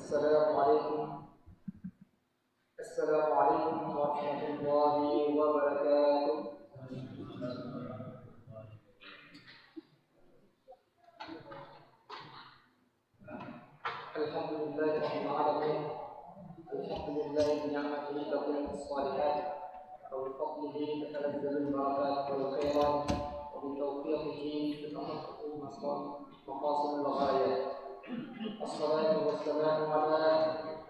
Assalamualaikum warahmatullahi wabarakatuh. Alhamdulillahirabbil alamin. Alhamdulillahi bi ni'matihi tatimmu shalihat wa bi fadlihi tatanazzalu al-barakat wal khairat wa bi tawfiqihi tatahaqaqu maqasidul ghayat. Assalatu wassalamu ala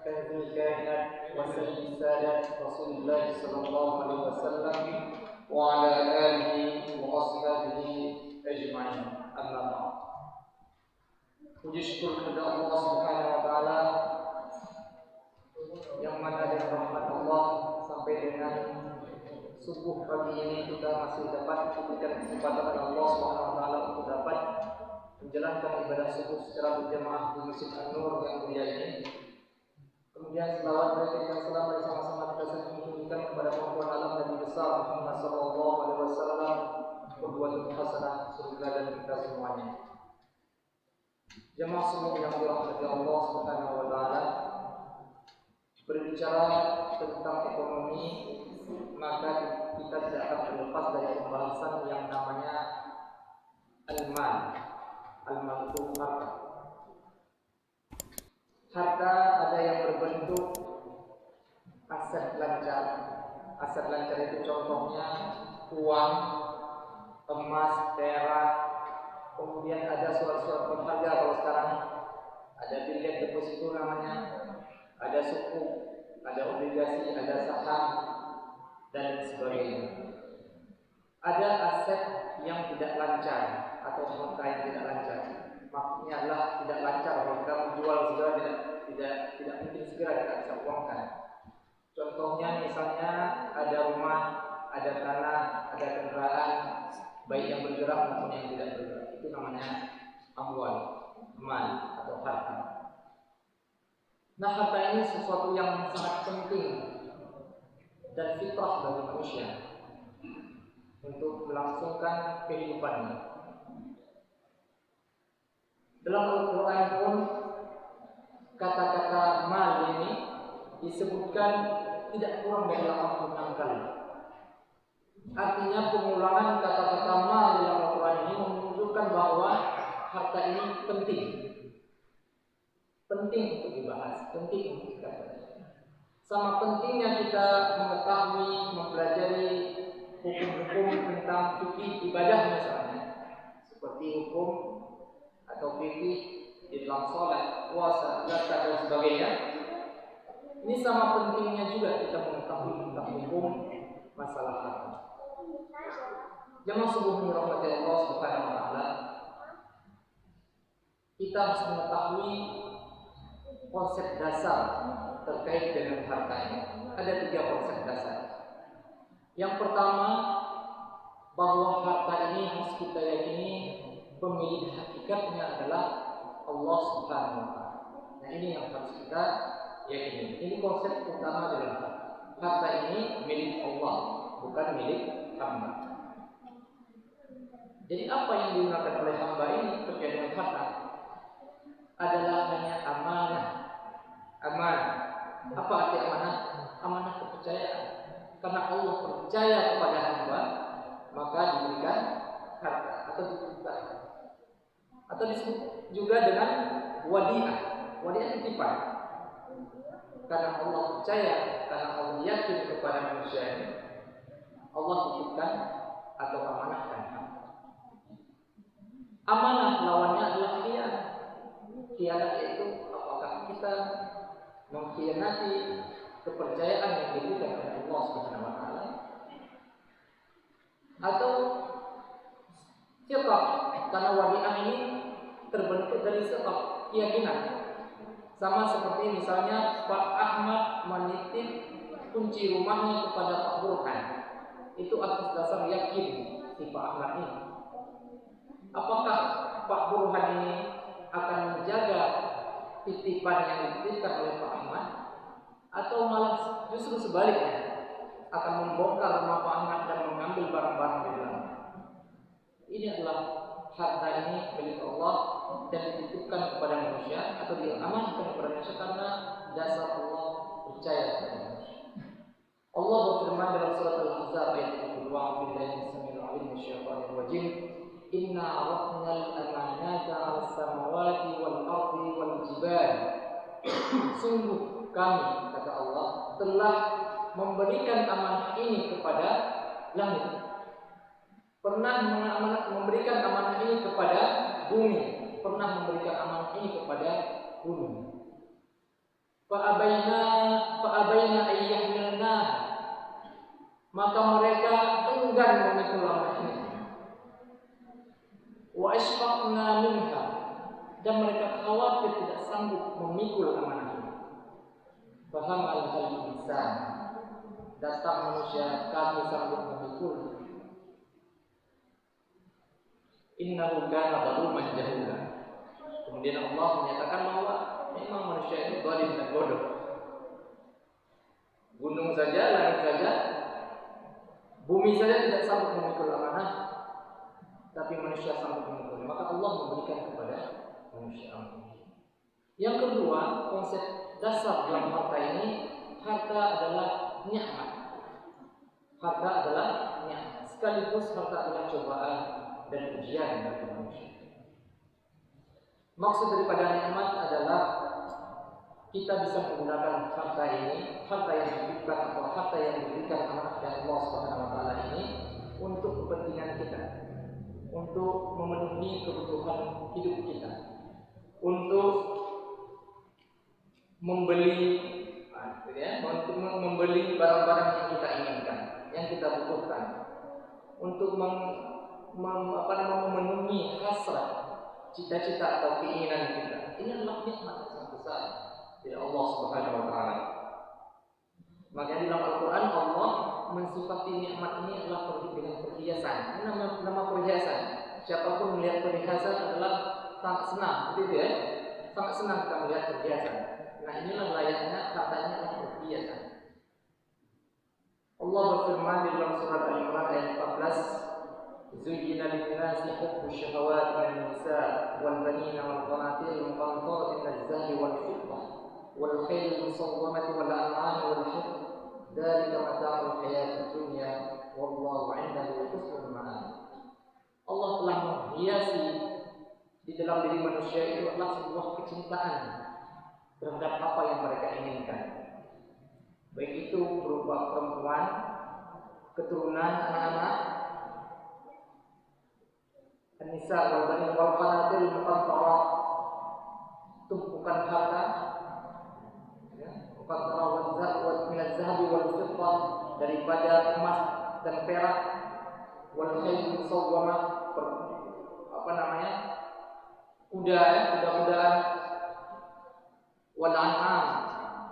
kanzil kainat wa sayyidis sadat Rasulullah sallallahu alaihi wasallam wa ala alihi wa ashabihi ajma'in. Amma ba'd. Puji syukur kepada Allah Subhanahu wa taala yang mana dengan rahmat Allah sampai dengan subuh pagi ini kita masih dapat diberikan kesempatan oleh Allah Subhanahu wa taala untuk dapat menjalankan ibadah subuh secara berjamaah di Masjid An-Nur yang mulia ini. Kemudian selawat dan salam bersama-sama kita sampaikan kepada pembuat alam Nabi besar Muhammad sallallahu alaihi wasallam, qudwatun hasanah surga dan kita semuanya. Jamaah semua yang dirahmati Allah Subhanahu wa taala, berbicara tentang ekonomi maka kita tidak akan terlepas dari pembahasan yang namanya al-mal. Al-mal itu harta. Harta ada yang berbentuk aset lancar. Aset lancar itu contohnya uang, emas, perak. Kemudian ada surat-surat berharga kalau sekarang ada bilet deposito namanya, ada suku, ada obligasi, ada saham dan sebagainya. Ada aset yang tidak lancar atau harta yang tidak lancar. Maksudnya adalah tidak lancar kalau kita menjual segera tidak mungkin segera kita bisa uangkan. Contohnya misalnya ada rumah, ada tanah, ada kendaraan baik yang bergerak maupun yang tidak bergerak. Itu namanya amwal, mal atau harta. Nah, harta ini sesuatu yang sangat penting dan fitrah bagi manusia untuk melangsungkan kehidupannya. Dalam Al-Quran pun kata-kata mal ini disebutkan tidak kurang dari 86 kali. Artinya pengulangan kata-kata mal dalam Al-Quran ini menunjukkan bahwa harta ini penting. Penting untuk dibahas, penting untuk kita pelajari. Sama pentingnya kita mengetahui, mempelajari hukum-hukum tentang fikih ibadah misalnya, seperti hukum atau fikih di dalam salat, puasa, zakat dan sebagainya. Ini sama pentingnya juga kita mengetahui tentang hukum masalah harta. Jamaah subuh dirahmati Allah Subhanahu wa taala, kita harus mengetahui konsep dasar terkait dengan harta ini. Ada 3 konsep dasar. Yang pertama, bahwa harta ini harus kita yakini pemilik hakikatnya adalah Allah Subhanahu wa taala. Nah, ini yang harus kita yakini. Ini konsep utama dalam harta. Harta ini milik Allah, bukan milik hamba. Jadi apa yang digunakan oleh hamba ini terkait dengan harta adalah hanya amanah. Amanah. Apa arti amanah? Amanah kepercayaan. Karena Allah percaya kepada hamba, maka diberikan harta atau dititipkan. Atau disebut juga dengan wadi'ah. Wadi'ah titipan. Karena Allah percaya, karena Allah yakin kepada manusia ini, Allah titipkan atau amanahkan hamba. Amanah lawannya adalah khianat. Khianat itu apakah kita mengkhianati kepercayaan yang diberikan oleh Allah Subhanahu wa taala, atau siapa? Karena wadi'ah ini terbentuk dari sebab keyakinan. Sama seperti misalnya Pak Ahmad menitip kunci rumahnya kepada Pak Burhan. Itu atas dasar yakin si Pak Ahmad ini. Apakah Pak Burhan ini akan menjaga titipan yang dititipkan oleh Pak Ahmad, atau malah justru sebaliknya akan membongkar rumah Pak Ahmad dan mengambil barang-barang di dalamnya? Ini adalah harta ini milik Allah dan dititipkan kepada manusia atau diamankan kepada manusia karena dasar Allah percaya kepada manusia. Allah berfirman dalam surat Al-Ahzab ayat 72, "Billahi samil alim minasyaitonir rajim. Inna 'aradna al-amanata 'alas samawati wal ardi wal jibali." Sungguh kami, kata Allah, telah memberikan amanah ini kepada langit. Pernah memberikan amanah ini kepada bumi, pernah memberikan amanah ini kepada gunung. Fa'abaina ayyahmilna, maka mereka enggan memikul amanah ini. Wa asfaqna minha, dan mereka khawatir tidak sanggup memikul amanah ini. Faham al-insan, datang manusia kami sanggup memikul. Innahu kana zaluman jahula. Kemudian Allah menyatakan bahwa memang manusia itu zalim dan bodoh. Gunung saja, langit saja, bumi saja tidak sanggup memikul amanah, tapi manusia sanggup memikul. Maka Allah memberikan kepada manusia amanah. Yang kedua, konsep dasar dalam harta ini, harta adalah nikmat. Harta adalah nikmat. Sekaligus harta adalah cobaan dan ujian bagi manusia. Maksud daripada nikmat adalah kita bisa menggunakan harta ini, harta yang diberikan atau harta yang diberikan amanah dari Allah Subhanahu wa taala ini untuk kepentingan kita, untuk memenuhi kebutuhan hidup kita, untuk untuk membeli barang-barang yang kita inginkan, yang kita butuhkan, untuk memenuhi hasrat, cita-cita atau keinginan kita. Ini adalah nikmat yang sangat besar dari Allah Subhanahu wa taala. Maka dalam Al-Qur'an Allah mensifati nikmat ini adalah dengan perhiasan. Ini nama perhiasan. Siapapun melihat perhiasan adalah sangat senang, begitu ya? Sangat senang kita melihat perhiasan. Nah, inilah layaknya katanya adalah perhiasan. Allah berfirman di dalam surat Al-Imran ayat 14, زين للناس حب الشهوات من النساء والبنين والقناطير المقنطرة من الذهب والفضة والخيل المصومة والأنعام والحرث ذلك متاع الحياة الدنيا والله عنده حسن المآب. Allah telah menghiasi di dalam diri manusia itu adalah sebuah kecintaan terhadap apa yang mereka inginkan, baik itu berupa perempuan, keturunan, anak-anak, An-Nisa wal banin wal qanatir muqantarah, tumpukan harta, muqantarah wal min az-zahabi wal fiddah, daripada emas dan perak, wal khayl musawwamah, kuda-kudaan, wal an'am,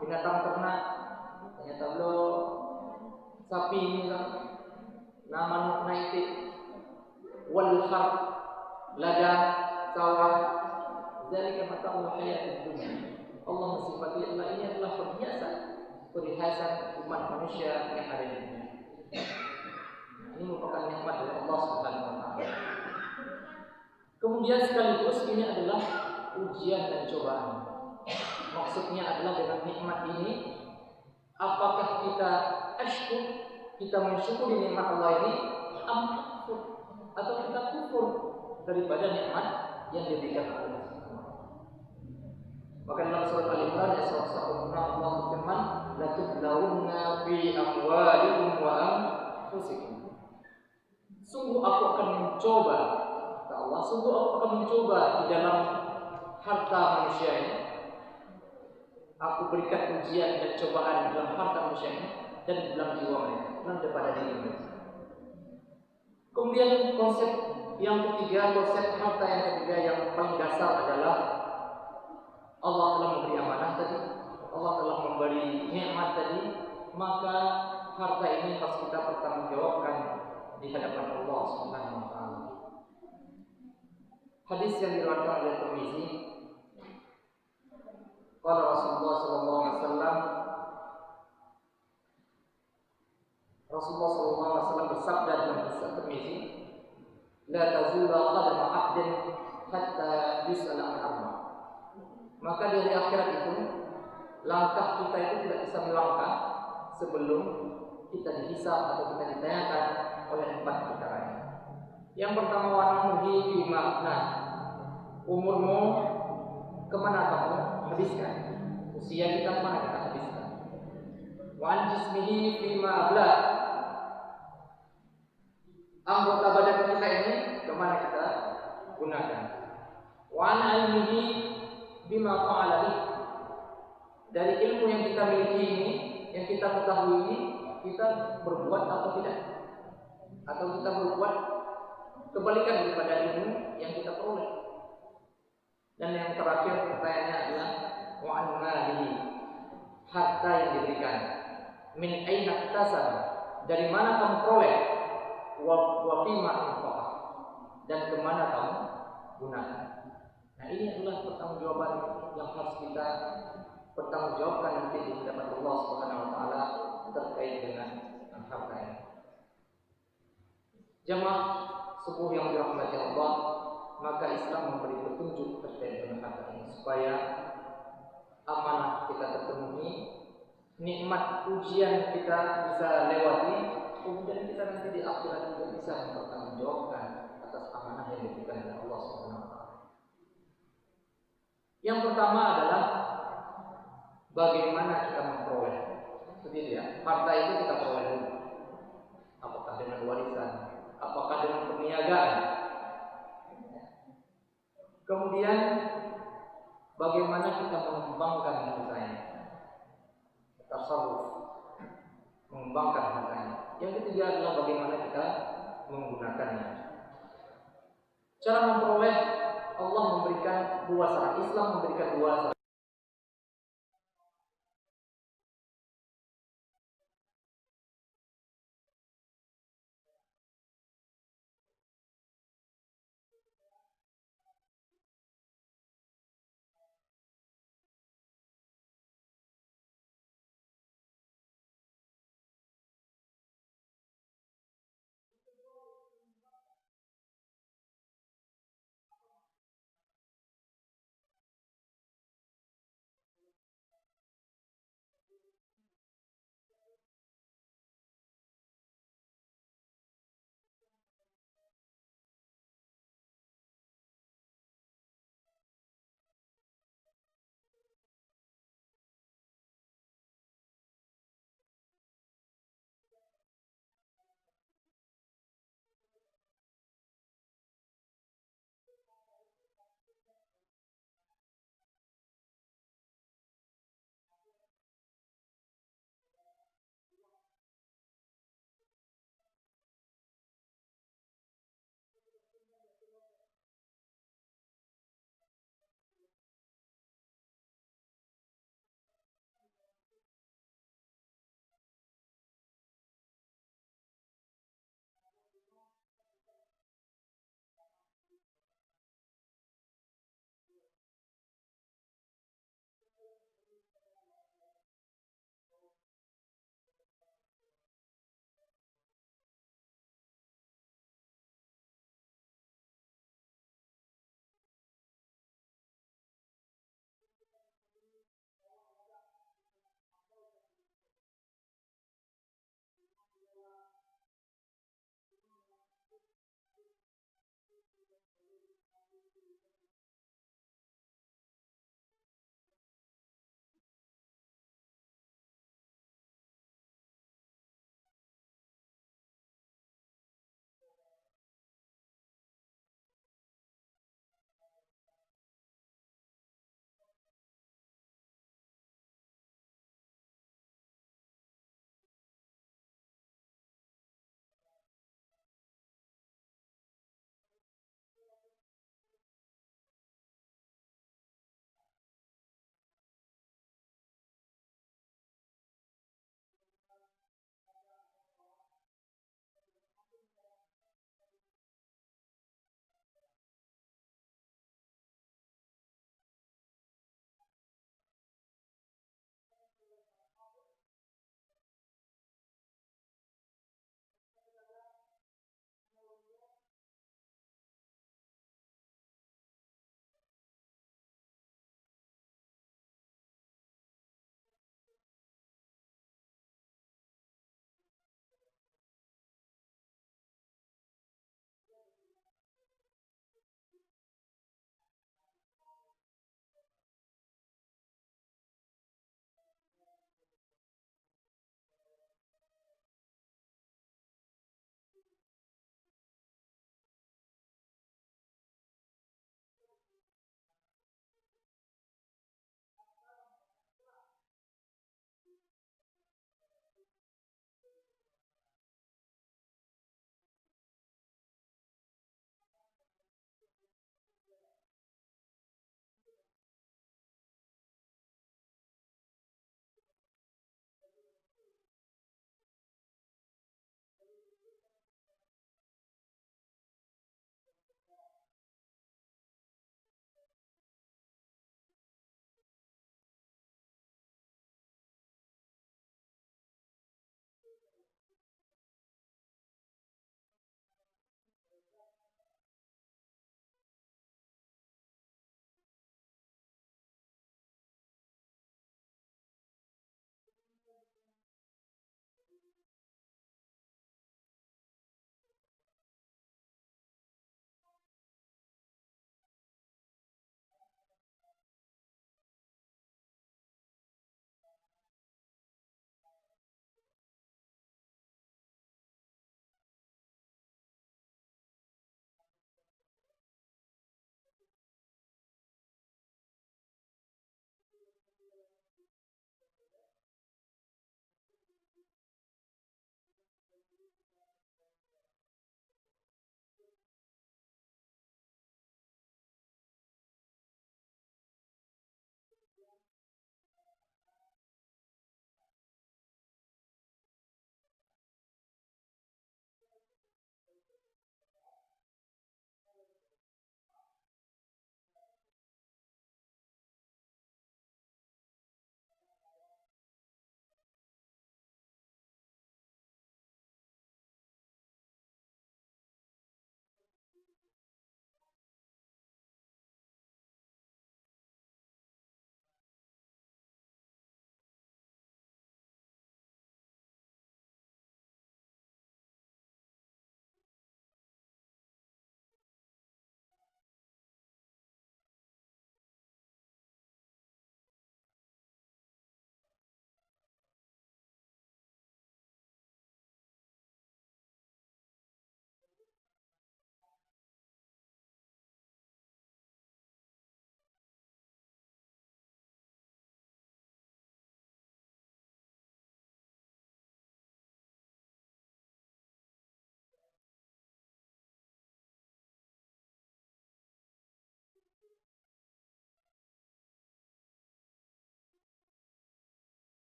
binatang ternak, ternyata sapi misalnya, nama naik, wal harb, ladang, sawah, zalika mata'ul hayatid dunya. Allah mensifati ini adalah perhiasan umat manusia yang ada di dunia. Ini merupakan nikmat dari Allah Subhanahu wa taala. Kemudian sekaligus ini adalah ujian dan cobaan. Maksudnya adalah dengan nikmat ini, apakah kita syukur, kita mensyukuri nikmat Allah ini, atau kita kufur daripada nikmat yang diberikan Allah. Maka dalam surat Al-Imran ayat 101 Allah berfirman, "La tublawunna fi amwalikum wa anfusikum." Sungguh aku akan mencoba, kata Allah, sungguh aku akan mencoba di dalam harta manusia ini. Aku berikan ujian dan cobaan dalam harta manusia ini dan di dalam jiwa mereka, dan daripada diri mereka. Kemudian konsep yang ketiga, konsep harta yang ketiga yang paling dasar adalah Allah telah memberi amanah tadi, Allah telah memberi nikmat tadi, maka harta ini harus kita pertanggungjawabkan di hadapan Allah Subhanahu wa taala. Hadis yang diriwayatkan oleh Tirmizi, qala Rasulullah sallallahu alaihi wasallam, Rasulullah sallallahu alaihi wasallam bersabda dalam hadis Tirmizi, la tazula qadama 'abdin hatta yus'ala an arba. Maka dari akhirat itu langkah kita itu tidak bisa melangkah sebelum kita dihisab atau kita ditanyakan oleh 4 perkara ini. Yang pertama, wanamuhi bima afna. Umurmu kemana kamu habiskan? Usia kita kemana kita habiskan? Wa an jismihi bima abla. Anggota badan kita ini kemana kita gunakan? Wa an ilmihi bima fa'ala bih. Dari ilmu yang kita miliki ini, yang kita ketahui ini, kita berbuat atau tidak? Atau kita berbuat kebalikan daripada ilmu yang kita peroleh? Dan yang terakhir pertanyaannya adalah wa an malihi, harta yang diberikan. Min aina iktasab, dari mana kamu peroleh? Wa fima infaqah, dan kemana kamu gunakan? Nah, ini adalah pertanggungjawaban yang harus kita pertanggungjawabkan nanti di hadapan Allah Subhanahu wa taala terkait dengan harta ini. Jamaah subuh yang dirahmati Allah, maka Islam memberi petunjuk terkait dengan harta ini supaya amanah kita terpenuhi, nikmat ujian kita bisa lewati, kemudian kita nanti di akhirat juga bisa mempertanggungjawabkan atas amanah yang diberikan oleh Allah Subhanahu wa taala. Yang pertama adalah bagaimana kita memperoleh. Seperti ya, harta itu kita peroleh dulu. Apakah dengan warisan, apakah dengan perniagaan? Kemudian bagaimana kita mengembangkan hartanya? Tasarruf, mengembangkan hartanya. Yang ketiga adalah bagaimana kita menggunakannya. Cara memperoleh, Allah memberikan 2 syarat. Islam memberikan 2 syarat.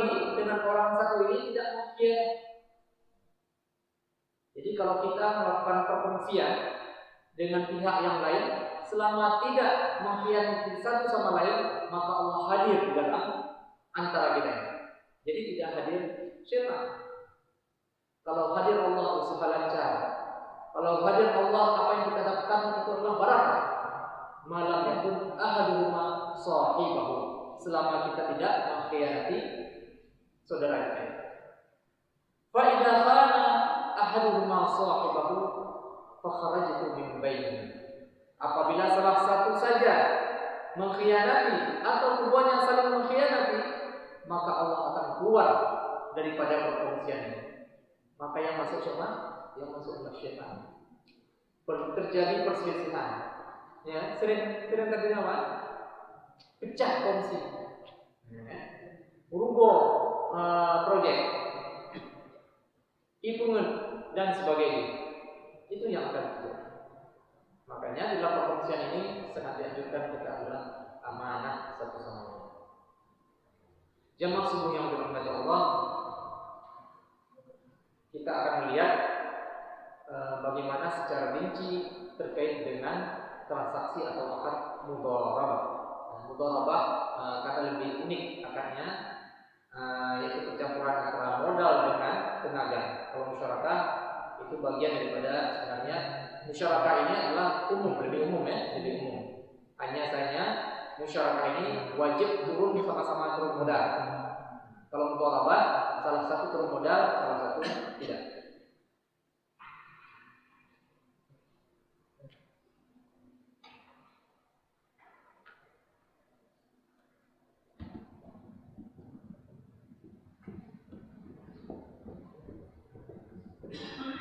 ini dengan orang satu ini tidak mungkin. Jadi kalau kita melakukan perkongsian dengan pihak yang lain, selama tidak mengkhianati satu sama lain, maka Allah hadir di dalam antara kita. Jadi tidak hadir syaitan. Kalau hadir Allah, usaha lancar. Kalau hadir Allah, apa yang kita dapatkan itu adalah barakah. Malam yakun ahaduhuma sahibahu. Selama kita tidak mengkhianati saudara kita. Fa idza khana ahaduhuma sahibahu fa kharajtu min bainihi. Apabila salah satu saja mengkhianati atau keduanya saling mengkhianati, maka Allah akan keluar daripada perkongsian ini. Maka yang masuk siapa? Yang masuk adalah syaitan. Terjadi perselisihan. Ya, sering terjadi apa? Pecah kongsi. Rugo proyek, hitungan dan sebagainya. Itu yang akan terjadi. Makanya dalam perkongsian ini sangat dianjurkan kita adalah amanah satu sama lain. Jamaah subuh yang dirahmati Allah, kita akan melihat bagaimana secara rinci terkait dengan transaksi atau akad mudharabah. Mudharabah kata lebih unik akadnya, yaitu percampuran antara modal dengan tenaga. Kalau musyarakah itu bagian daripada sebenarnya musyarakah ini adalah umum, lebih umum ya, lebih umum. Hanya saja musyarakah ini wajib turun sama-sama turun modal. Kalau mudharabah salah satu turun modal, salah satu tidak.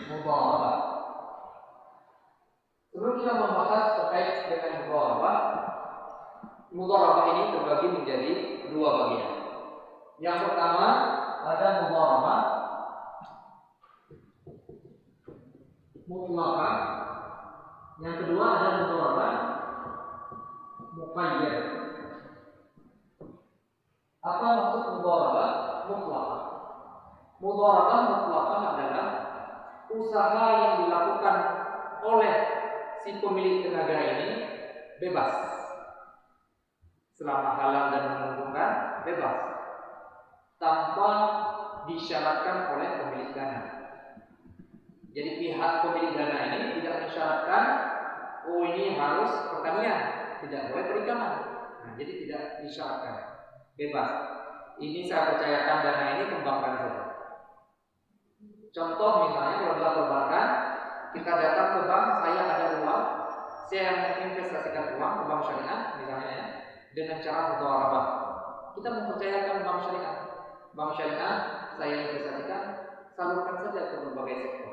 Mudharabah. Sebelum kita membahas terkait dengan mudharabah, mudharabah ini terbagi menjadi dua bagian. Yang pertama ada mudharabah mutlaqah. Yang kedua ada mudharabah muqayyad. Apa maksud mudharabah mutlaqah? Mudharabah mutlaqah adalah usaha yang dilakukan oleh si pemilik tenaga ini bebas, selama halal dan menguntungkan, bebas, tanpa disyaratkan oleh pemilik dana. Jadi pihak pemilik dana ini tidak mensyaratkan, oh ini harus pertanian, tidak boleh perikanan. Nah, jadi tidak disyaratkan, bebas. Ini saya percayakan dana ini kembangkan saja. Contoh misalnya kalau dalam perbankan, kita datang ke bank, saya ada uang, saya menginvestasikan uang ke bank syariah misalnya ya, dengan cara mudharabah. Kita mempercayakan bank syariah. Bank syariah saya investasikan, salurkan saja ke berbagai sektor,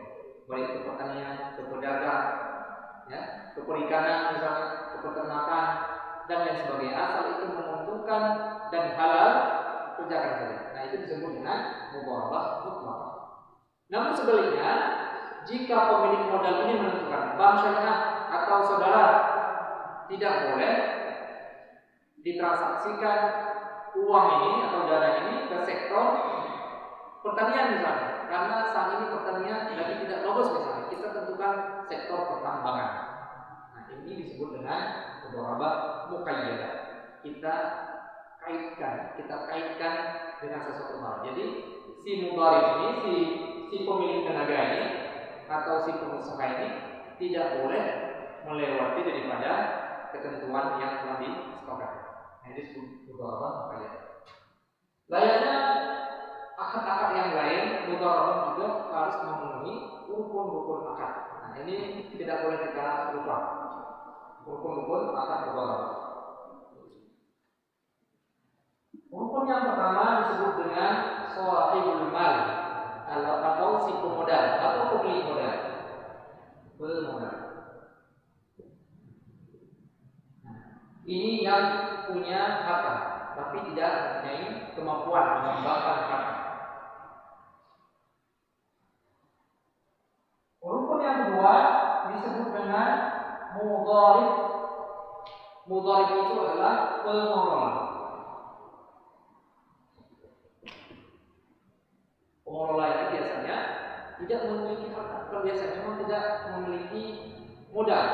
baik ke pertanian, ke pedagang, ya, ke perikanan misalnya, ke peternakan dan lain sebagainya. Asal itu menguntungkan dan halal, kerjakan saja. Nah itu disebut dengan mudharabah mutlaqah. Namun sebaliknya, jika pemilik modal ini menentukan bank syariah atau saudara tidak boleh ditransaksikan uang ini atau dana ini ke sektor pertanian misalnya, karena saat ini pertanian lagi tidak bagus misalnya, kita tentukan sektor pertambangan. Nah ini disebut dengan mudharabah muqayyadah. Kita kaitkan dengan sesuatu hal. Jadi si mudharib ini, si pemilik tenaga ini atau si pengusaha ini tidak boleh melewati daripada ketentuan yang telah disepakati. Nah, ini disebut mudharabah muqayyadah. Layaknya akad-akad yang lain, mudharabah juga harus memenuhi rukun-rukun akad. Nah, ini tidak boleh kita lupa. Rukun-rukun akad mudharabah. Rukun yang pertama disebut dengan shahibul mal atau si pemodal atau pemilik modal. Pemodal. Ini yang punya harta, tapi tidak mempunyai kemampuan mengembangkan harta. Rukun yang kedua disebut dengan mudharib. Mudharib itu adalah pengelola. Pengelola itu biasanya tidak memiliki harta, bukan biasanya memang tidak memiliki modal,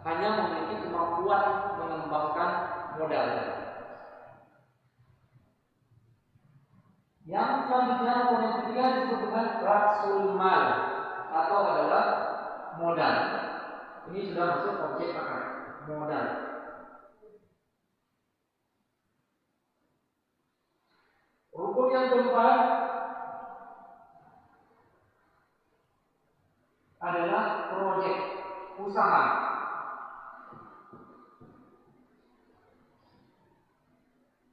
hanya memiliki kemampuan mengembangkan modal. Yang selanjutnya komponen ketiga disebut dengan rasul mal atau adalah modal. Ini sudah masuk objek akar, modal. Rukun yang keempat adalah proyek usaha.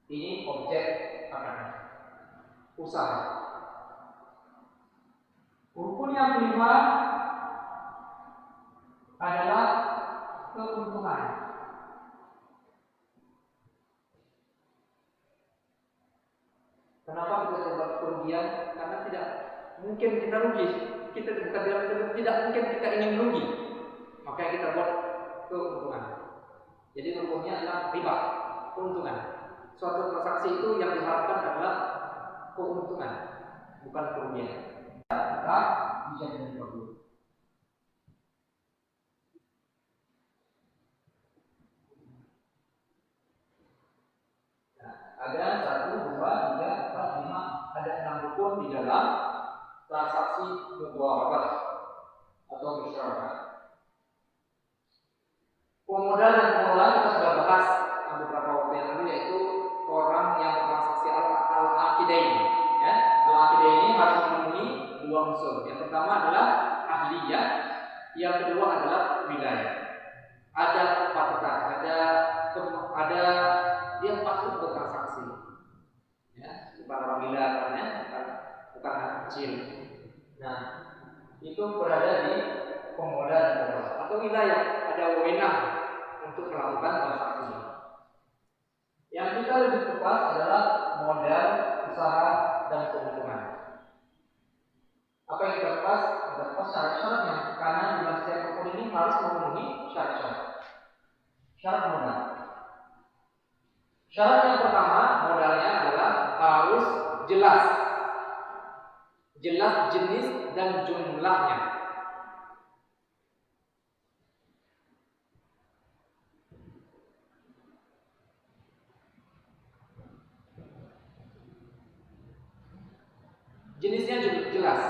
Ini objek akar, usaha. Rukun yang kelima adalah keuntungan. Kenapa kita coba kerugian? Karena tidak mungkin kita rugi. Kita tidak mungkin kita ingin rugi. Makanya kita buat keuntungan. Jadi rukunnya adalah riba, keuntungan. Suatu transaksi itu yang diharapkan adalah keuntungan, bukan kerugian. Kita bisa dengan bagus. Ada 1, 2, 3, 4, 5, ada 6 rukun di dalam transaksi mudharabah atau musyawarah. Pemodal dan pengelola kita sudah bahas beberapa waktu yang lalu, yaitu orang yang bertransaksi al-aqidain. Ya, al-aqidain ini harus memenuhi 2 unsur. Yang pertama adalah ahliyah, yang kedua adalah wilayah. Ada kepatutan, ada dia patut bertransaksi. Ya, bukan orang gila karena bukan anak kecil. Nah, itu berada di pemodal dan pengelola atau wilayah, ada wewenang untuk melakukan transaksi. Yang kita lebih tepat adalah modal, usaha, dan keuntungan. Apa yang kita lepas? Kita lepas syarat-syaratnya, karena di dalam setiap rukun ini harus memenuhi syarat-syarat. Syarat modal. Syarat yang pertama, modalnya adalah harus jelas jenis dan jumlahnya. Jenisnya jelas.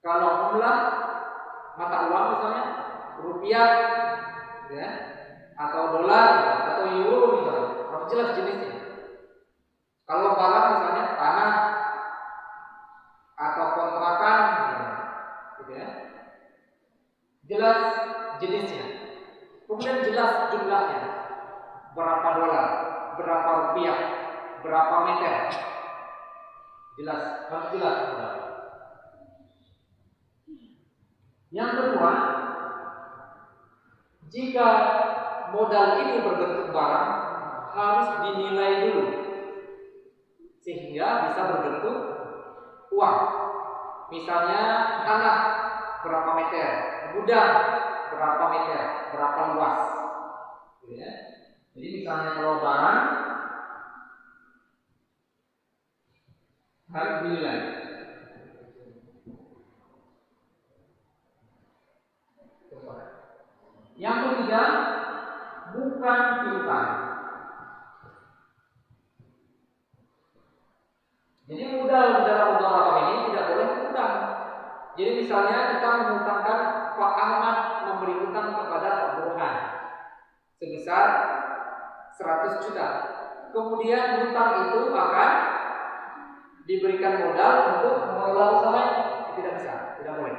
Kalau jumlah mata uang misalnya rupiah, ya, atau dolar, atau euro misalnya, harus jelas jenisnya. Kalau barang misalnya tanah atau kontrakan, gitu ya, jelas jenisnya. Kemudian jelas jumlahnya, berapa dolar, berapa rupiah, berapa meter, jelas, harus jelas. Yang kedua, jika modal ini berbentuk barang, harus dinilai dulu sehingga bisa berbentuk uang. Misalnya tanah berapa meter, gudang berapa meter, berapa luas, gitu ya. Jadi misalnya kalau barang harus dinilai. Yang ketiga, bukan piutang. Jadi modal di dalam mudharabah ini tidak boleh utang. Jadi misalnya kita mengutangkan Pak Ahmad memberi utang kepada Pak Burhan sebesar 100 juta. Kemudian utang itu akan diberikan modal untuk mengelola usahanya. Tidak bisa, tidak boleh.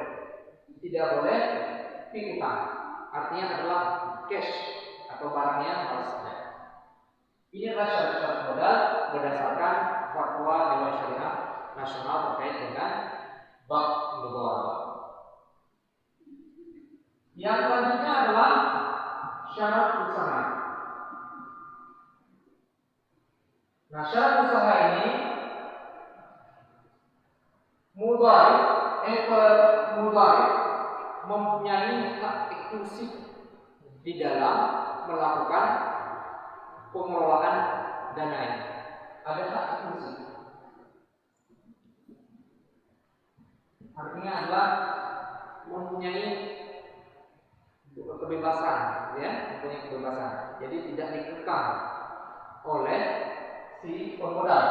Tidak boleh piutang. Artinya adalah cash atau barangnya harus ada. Ini adalah syarat-syarat modal berdasarkan fatwa Dewan Syariah Nasional terkait dengan bab mudharabah. Yang selanjutnya adalah syarat usaha. Nah, syarat usaha ini mudharib mempunyai hak eksklusif di dalam melakukan pengelolaan dana ini. Ada hak eksklusif. artinya adalah mempunyai kebebasan, ya, mempunyai kebebasan. Jadi tidak dikekang oleh si pemodal.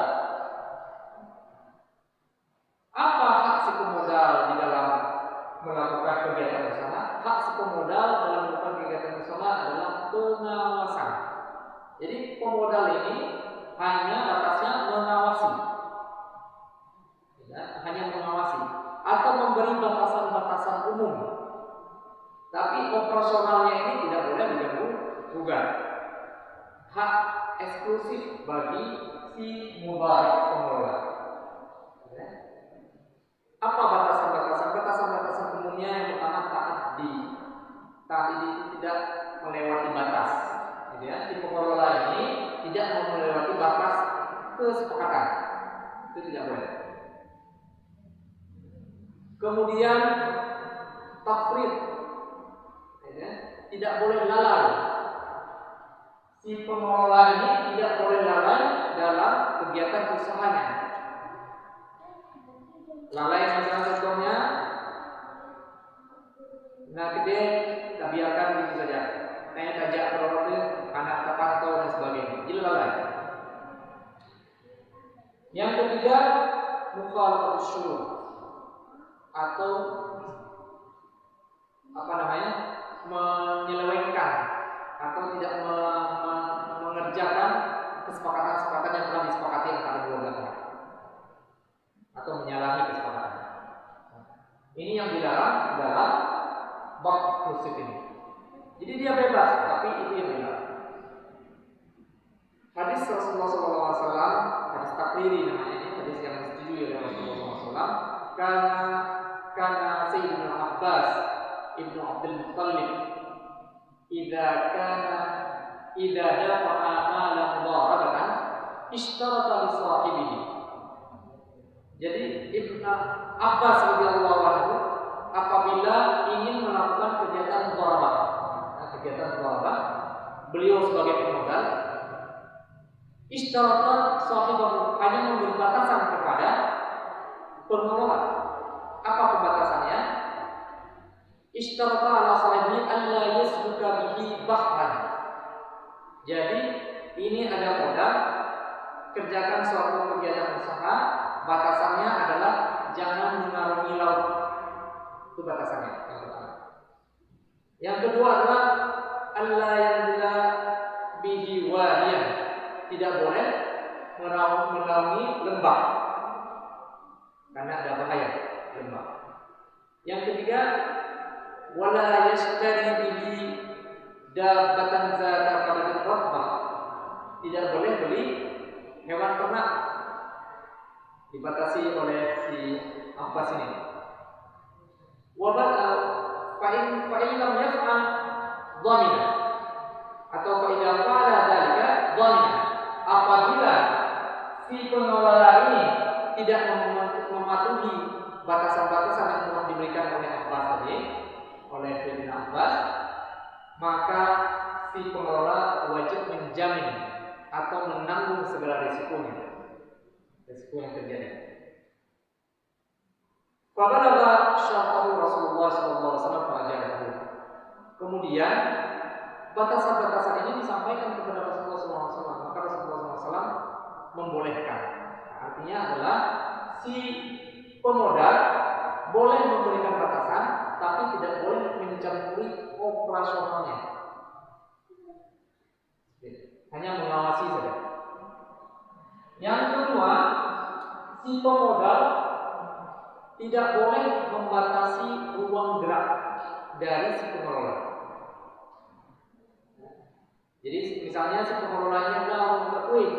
Apa hak si pemodal di dalam melakukan kegiatan usaha? Hak si pemodal dalam melakukan kegiatan usaha adalah pengawasan. Jadi pemodal ini hanya batasnya mengawasi, ya, hanya mengawasi atau memberi batasan-batasan umum. Tapi operasionalnya ini tidak boleh diganggu gugat. Hak eksklusif bagi si mubarik pengelola. Ya. Apa batasan-batasan? Batasan-batasan umumnya yang pertama taat itu tidak melewati batas. Gitu ya. Si pengelola ini tidak melewati batas kesepakatan. Itu tidak boleh. Kemudian tafrid, ya, tidak boleh lalai. Si pengelola ini tidak boleh lalai dalam kegiatan usahanya. Lalai misalnya contohnya, nah gede, kita biarkan begitu saja. Kayak tajak berarti anak terpantau dan sebagainya. Jadi lalai. Yang ketiga, mukhalafatus syuru' atau menyelewengkan atau tidak mengerjakan kesepakatan-kesepakatan yang telah disepakati antara dua belah pihak atau menyalahi kesepakatan. Ini yang dilarang dalam bab eksklusif ini. Jadi dia bebas, tapi itu yang dilarang. Hadis Rasulullah SAW, hadis takriri namanya ini, hadis yang disetujui oleh Rasulullah SAW. Karena Sayyidina Abbas Ibnu Abdul Muttalib idza dafa'a malan mudharabatan ishtarata li sahibihi. Jadi Ibnu Abbas radhiyallahu anhu apabila ingin melakukan kegiatan mudharabah, beliau sebagai pemodal ishtarata sahibahu, hanya memberi batasan kepada pengelola. Apa pembatasannya? Ishtarata ala sahibihi alla yasluka bihi bahran. Jadi ini ada modal, kerjakan suatu kegiatan usaha, batasannya adalah jangan mengarungi laut. Itu batasannya yang pertama. Yang kedua adalah alla yanzila bihi wadiyan. Tidak boleh menaungi lembah karena ada bahaya lembah. Yang ketiga, wala yashtari bihi dabbatan zata qadrin rabbah. Tidak boleh beli hewan ternak, dibatasi oleh si Abbas ini. Wa fa'in lam yaf'al dhamina, atau fa'idha fa'ala dzalika dhamina. Apabila si pengelola ini tidak mematuhi batasan-batasan yang telah diberikan oleh Abbas tadi, oleh Sayyidina Abbas, maka si pengelola wajib menjamin atau menanggung segala risiko yang terjadi. Fabalaga syartahu Rasulullah SAW. Kemudian batasan-batasan ini disampaikan kepada Rasulullah SAW. Maka Rasulullah SAW membolehkan. Artinya adalah si pemodal boleh memberikan batasan, tapi tidak boleh mencampuri operasionalnya. Hanya mengawasi saja. Yang kedua, si pemodal tidak boleh membatasi ruang gerak dari si pengelola. Jadi misalnya si pengelolanya adalah orang berkuih,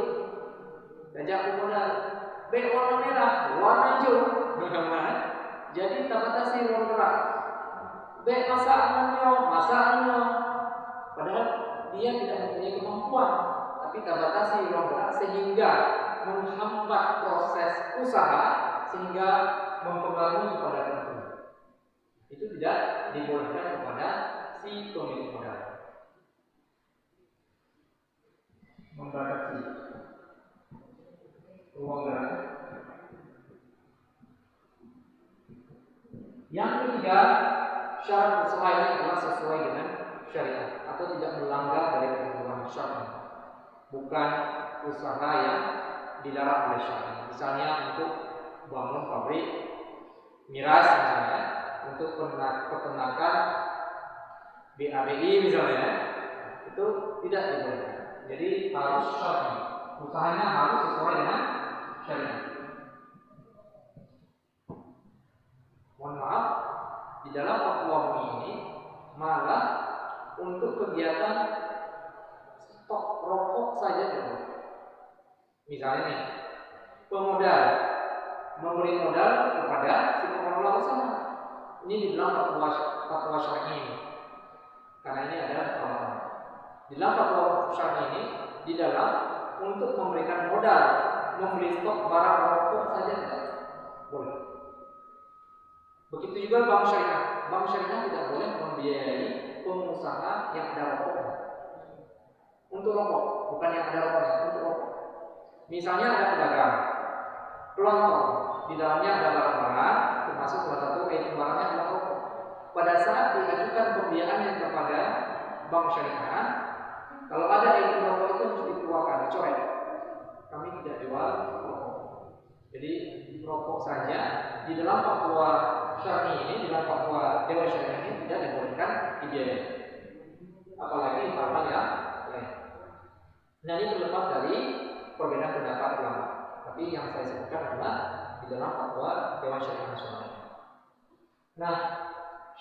ajak pemodal, B warna merah, warna hijau, jadi tak batasi ruang gerak. B masakannya, padahal dia tidak mempunyai kemampuan, tapi tak batasi ruang gerak sehingga menghambat proses usaha sehingga mempengaruhi kepada konsumen. Itu tidak dibolehkan kepada si pemilik modal. Membatasi ruang gerak. Yang ketiga, syarat usaha ini adalah sesuai dengan syariat atau tidak melanggar dari ketentuan syariat, bukan usaha yang dilarang oleh syariat. Misalnya untuk bangun pabrik miras misalnya, untuk peternakan BABI misalnya, itu tidak dibolehkan. Jadi harus syar'i, usahanya harus sesuai dengan syariat. Mohon maaf, di dalam fatwa ini malah untuk kegiatan stok rokok saja boleh. Misalnya nih, pemodal memberi modal kepada si pengelola usaha. Ini di dalam fatwa syar'i ini. Karena ini adalah fatwa. Di dalam fatwa syar'i ini, di dalam untuk memberikan modal membeli stok barang rokok saja tidak boleh. Begitu juga bank syariah. Bank syariah tidak boleh membiayai pengusaha yang ada rokok. Untuk rokok, bukan yang ada rokoknya, untuk rokok. Misalnya ada pedagang kelontong, di dalamnya ada barang-barang, termasuk salah satu item barangnya adalah rokok. Pada saat diajukan pembiayaan yang kepada bank syariah, kalau ada item rokok itu harus dikeluarkan, dicoret. Kami tidak jual rokok. Jadi rokok saja di dalam fatwa syar'i ini, di dalam fatwa Dewan Syariah ini tidak dibolehkan dibiayai. Apalagi hal-hal yang lain. Nah, ini terlepas dari perbedaan pendapat ulama. Tapi yang saya sebutkan adalah di dalam fatwa Dewan Syariah Nasional. Nah,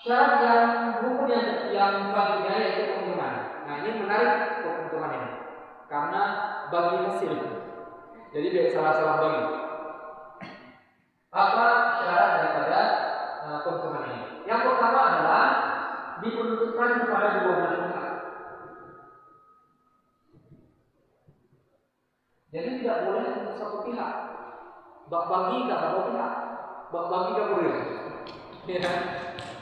syarat yang rukun yang selanjutnya yaitu keuntungan. Nah, ini menarik keuntungan ini karena bagi hasil. Jadi tidak salah-salah bagi. Apa syarat daripada keuntungan ini? Yang pertama adalah diperuntukkan kepada dua belah pihak. Jadi tidak boleh untuk satu pihak. Bak bagi tak satu pihak. Bak bagi tak boleh. Ya,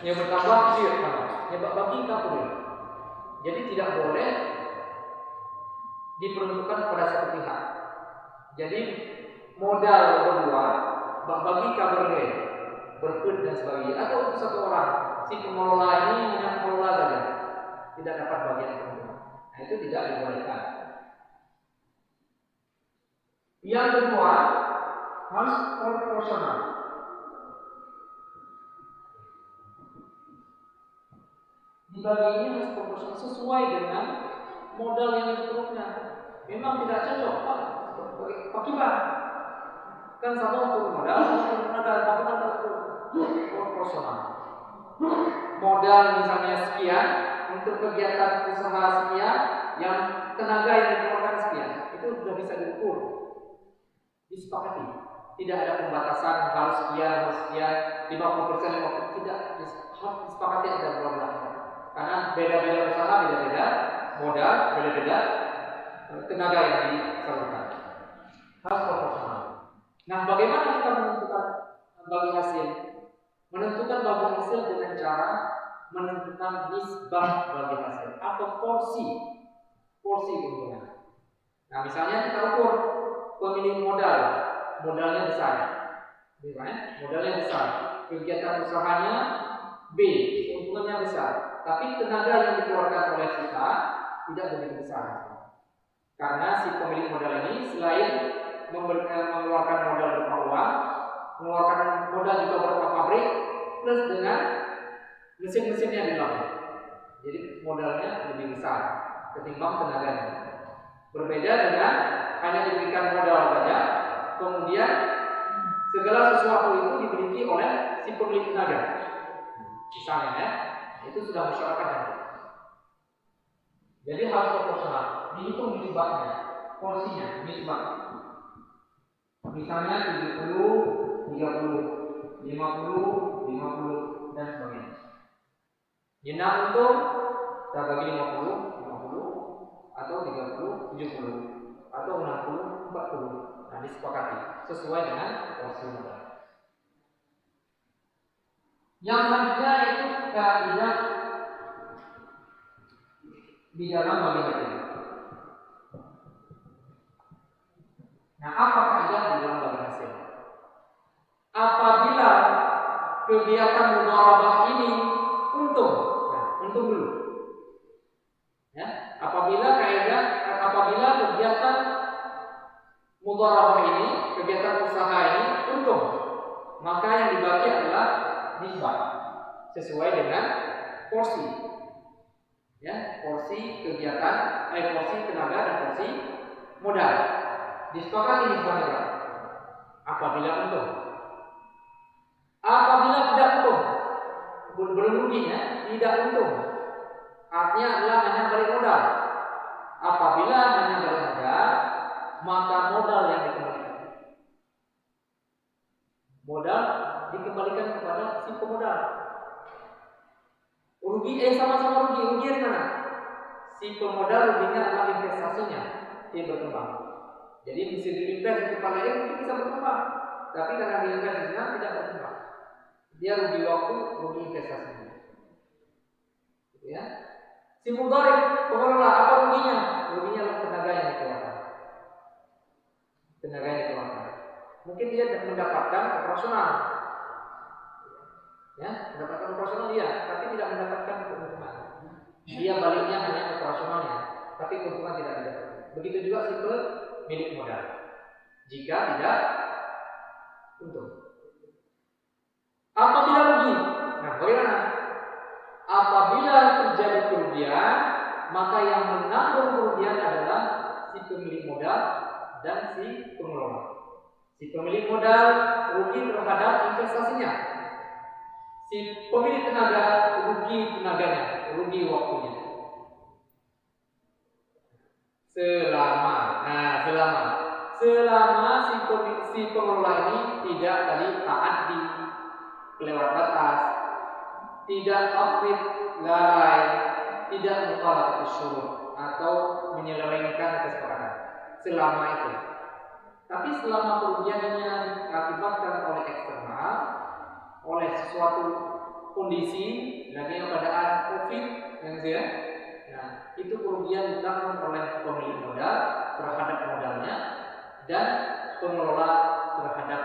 yang bertambah sih, ya bak bagi tak boleh. Jadi tidak boleh diperuntukkan kepada satu pihak. Jadi modal berdua, bak bagi tak boleh, berput dan sebagainya. Atau untuk satu orang, si pengelola ini hanya pengelola saja, tidak dapat bagian keuntungan. Nah, itu tidak dibolehkan. Yang kedua, harus proporsional. Dibagi ini harus proporsional sesuai dengan modal yang diperlukan. Memang tidak cocok Pak Kibar. Kan satu untuk modal, satu tenaga, bagaimana proporsional. Modal misalnya sekian untuk kegiatan usaha sekian, yang tenaga yang dikeluarkan sekian, itu sudah bisa diukur, disepakati. Tidak ada pembatasan harus sekian, 50%, tidak, harus disepakati ada beberapa. Karena beda-beda usaha, beda-beda modal, beda-beda tenaga yang disalurkan. Harus proporsional. Nah, bagaimana kita menentukan bagi hasil? Menentukan bagi hasil dengan cara menentukan nisbah bagi hasil atau porsi keuntungan. Nah, misalnya kita ukur pemilik modalnya besar. Misalnya modalnya besar, kegiatan usahanya B, keuntungannya besar, tapi tenaga yang dikeluarkan oleh kita tidak begitu besar. Karena si pemilik modal ini selain mengeluarkan modal berupa uang, mengeluarkan modal juga berupa pabrik, plus dengan mesin-mesinnya di dalamnya. Jadi modalnya lebih besar ketimbang tenaganya. Berbeda dengan hanya diberikan modal saja, kemudian segala sesuatu itu dimiliki oleh si pemilik tenaga. Misalnya ya, itu sudah masyarakat. Jadi harus proporsional, dihitung nisbahnya, porsinya, nisbah. Misalnya 70, 30, 50, 50 dan sebagainya. Jina untung kita bagi 50, 50 atau 30, 70 atau 60, 40. Nah, disepakati sesuai dengan porsi modal. Yang selanjutnya itu kaidah di dalam bagi hasil. Nah, apa kaidah di dalam bagi hasil? Apabila kegiatan mudharabah ini untung. Nah, untung dulu. Ya, apabila kegiatan mudharabah ini, kegiatan usaha ini untung, maka yang dibagi adalah nisbah sesuai dengan porsi. Ya, porsi kegiatan, porsi tenaga dan porsi modal. Disepakati nisbahnya berapa? Apabila untung. Apabila tidak untung, belum ruginya, tidak untung, artinya adalah hanya balik modal. Apabila hanya balik modal, maka modal yang dikembalikan. Modal dikembalikan kepada si pemodal. Rugi, sama-sama rugi. Rugi dari mana? Si pemodal ruginya adalah investasinya, dia berkembang. Jadi bisa diinvest di tempat lain mungkin bisa berkembang, tapi karena diinvest di sana tidak berkembang. Dia rugi waktu, rugi investasinya. Gitu ya. Si mudharib, pengelola, apa ruginya? Ruginya adalah tenaga yang dikeluarkan. Tenaga yang dikeluarkan. Mungkin dia mendapatkan operasional. Ya, mendapatkan operasional dia, tapi tidak mendapatkan keuntungan. Dia baliknya hanya operasionalnya, tapi keuntungan tidak didapatkan. Begitu juga si pemilik modal. Jika tidak untung. Apabila rugi, nah bagaimana? Apabila terjadi kerugian, maka yang menanggung kerugian adalah si pemilik modal dan si pengelola. Si pemilik modal rugi terhadap investasinya. Si pemilik tenaga rugi tenaganya, rugi waktunya. Selama si pengelola ini tidak tadi taat di kelewat batas, tidak hafid lalai, tidak mukhalafat syurut atau menyelewengkan kesepakatan. Selama itu. Tapi selama kerugiannya diakibatkan oleh eksternal, oleh sesuatu kondisi, lagi keadaan COVID yang saya, nah itu kerugian ditanggung oleh pemilik modal terhadap modalnya dan pengelola terhadap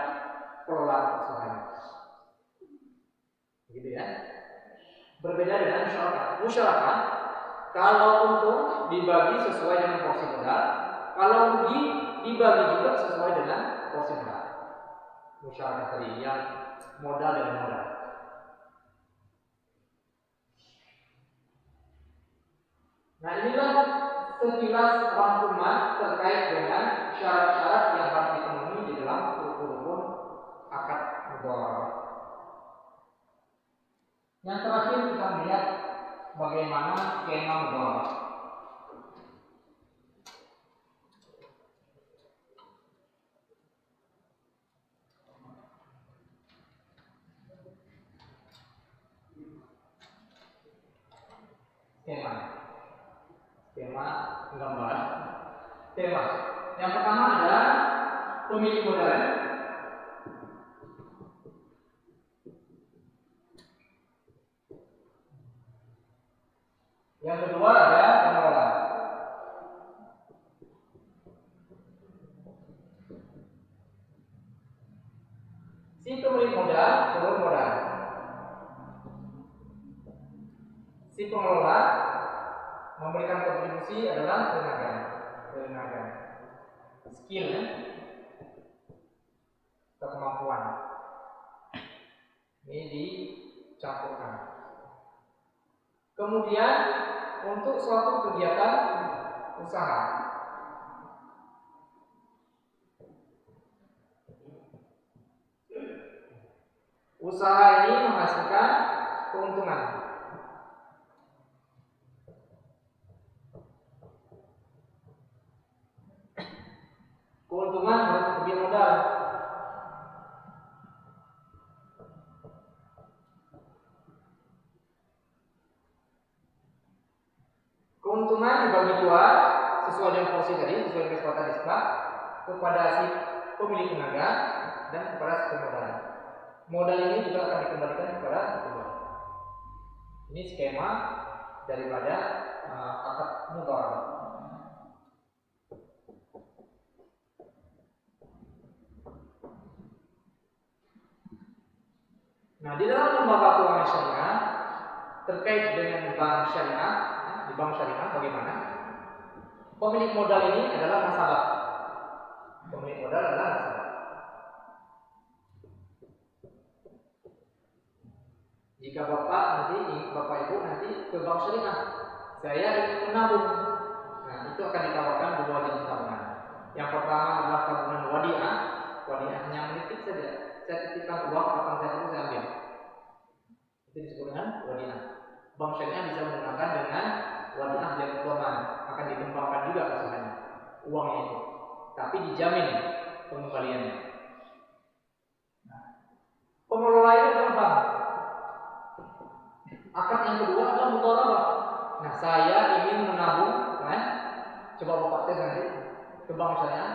pengelolaan usahanya. Gitu ya. Berbeda dengan masyarakat. Masyarakat kalau untung dibagi sesuai dengan porsi modal, kalau rugi dibagi juga sesuai dengan porsi modal. Masyarakat tadi yang modal dan modal. Nah, inilah sekilas rangkuman terkait dengan syarat-syarat yang harus dipenuhi di dalam rukun akad mudharabah. Yang terakhir kita melihat bagaimana skema mudharabah. Skema gambar. Skema. Yang pertama adalah pemilik modal. Yang kedua ada pengelola. Si pemilik modal turun modal. Si pengelola memberikan kontribusi adalah tenaga, skill, atau kemampuan. Ini dicampurkan. Kemudian untuk suatu kegiatan usaha, usaha ini menghasilkan keuntungan. Keuntungan harus lebih modal. Keuntungan dibagi dua sesuai dengan porsi tadi, sesuai dengan kesepakatan disepakati kepada si pemilik tenaga dan kepada si pemodal. Modal ini juga akan dikembalikan kepada si pemodal. Ini skema daripada akad mudharabah. Nah, di dalam lembaga keuangan syariah terkait dengan bank syariah, di bank syariah bagaimana? Pemilik modal ini adalah nasabah. Pemilik modal adalah nasabah. Jika Bapak Ibu nanti ke bank syariah, saya ingin menabung. Nah, itu akan ditawarkan dua jenis tabungan. Yang pertama adalah tabungan wadiah. Wadiah hanya menitip saja. Saya titipkan uang, kapan saya perlu saya ambil. Itu disebut dengan wadiah. Bank syariah bisa menggunakan dengan wadiah development, akan dikembangkan juga usahanya, uangnya itu, tapi dijamin pengembaliannya. Nah, pengelola itu adalah bank. Akad yang kedua adalah mudharabah. Nah, saya ingin menabung, kan? Coba Bapak tes nanti ke bank syariah.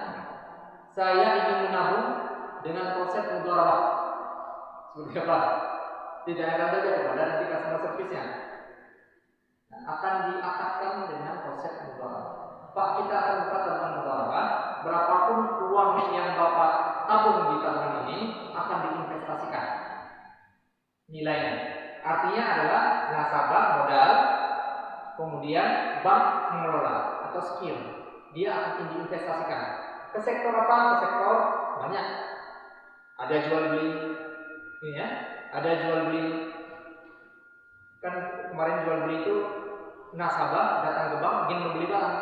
Saya ingin menabung dengan konsep mudharabah. Seperti apa? Ditanyakan saja kepada nanti customer service-nya. Nah, akan diakadkan dengan konsep mudharabah. Pak, kita akan buka tentang mudharabah. Berapapun uang yang Bapak tabung di tabungan ini akan diinvestasikan nilainya. Artinya adalah nasabah modal, kemudian bank mengelola atau skill. Dia akan diinvestasikan ke sektor apa? Ke sektor banyak. Ada jual beli, ini ya. Ada jual beli. Kan kemarin jual beli itu nasabah datang ke bank ingin membeli barang,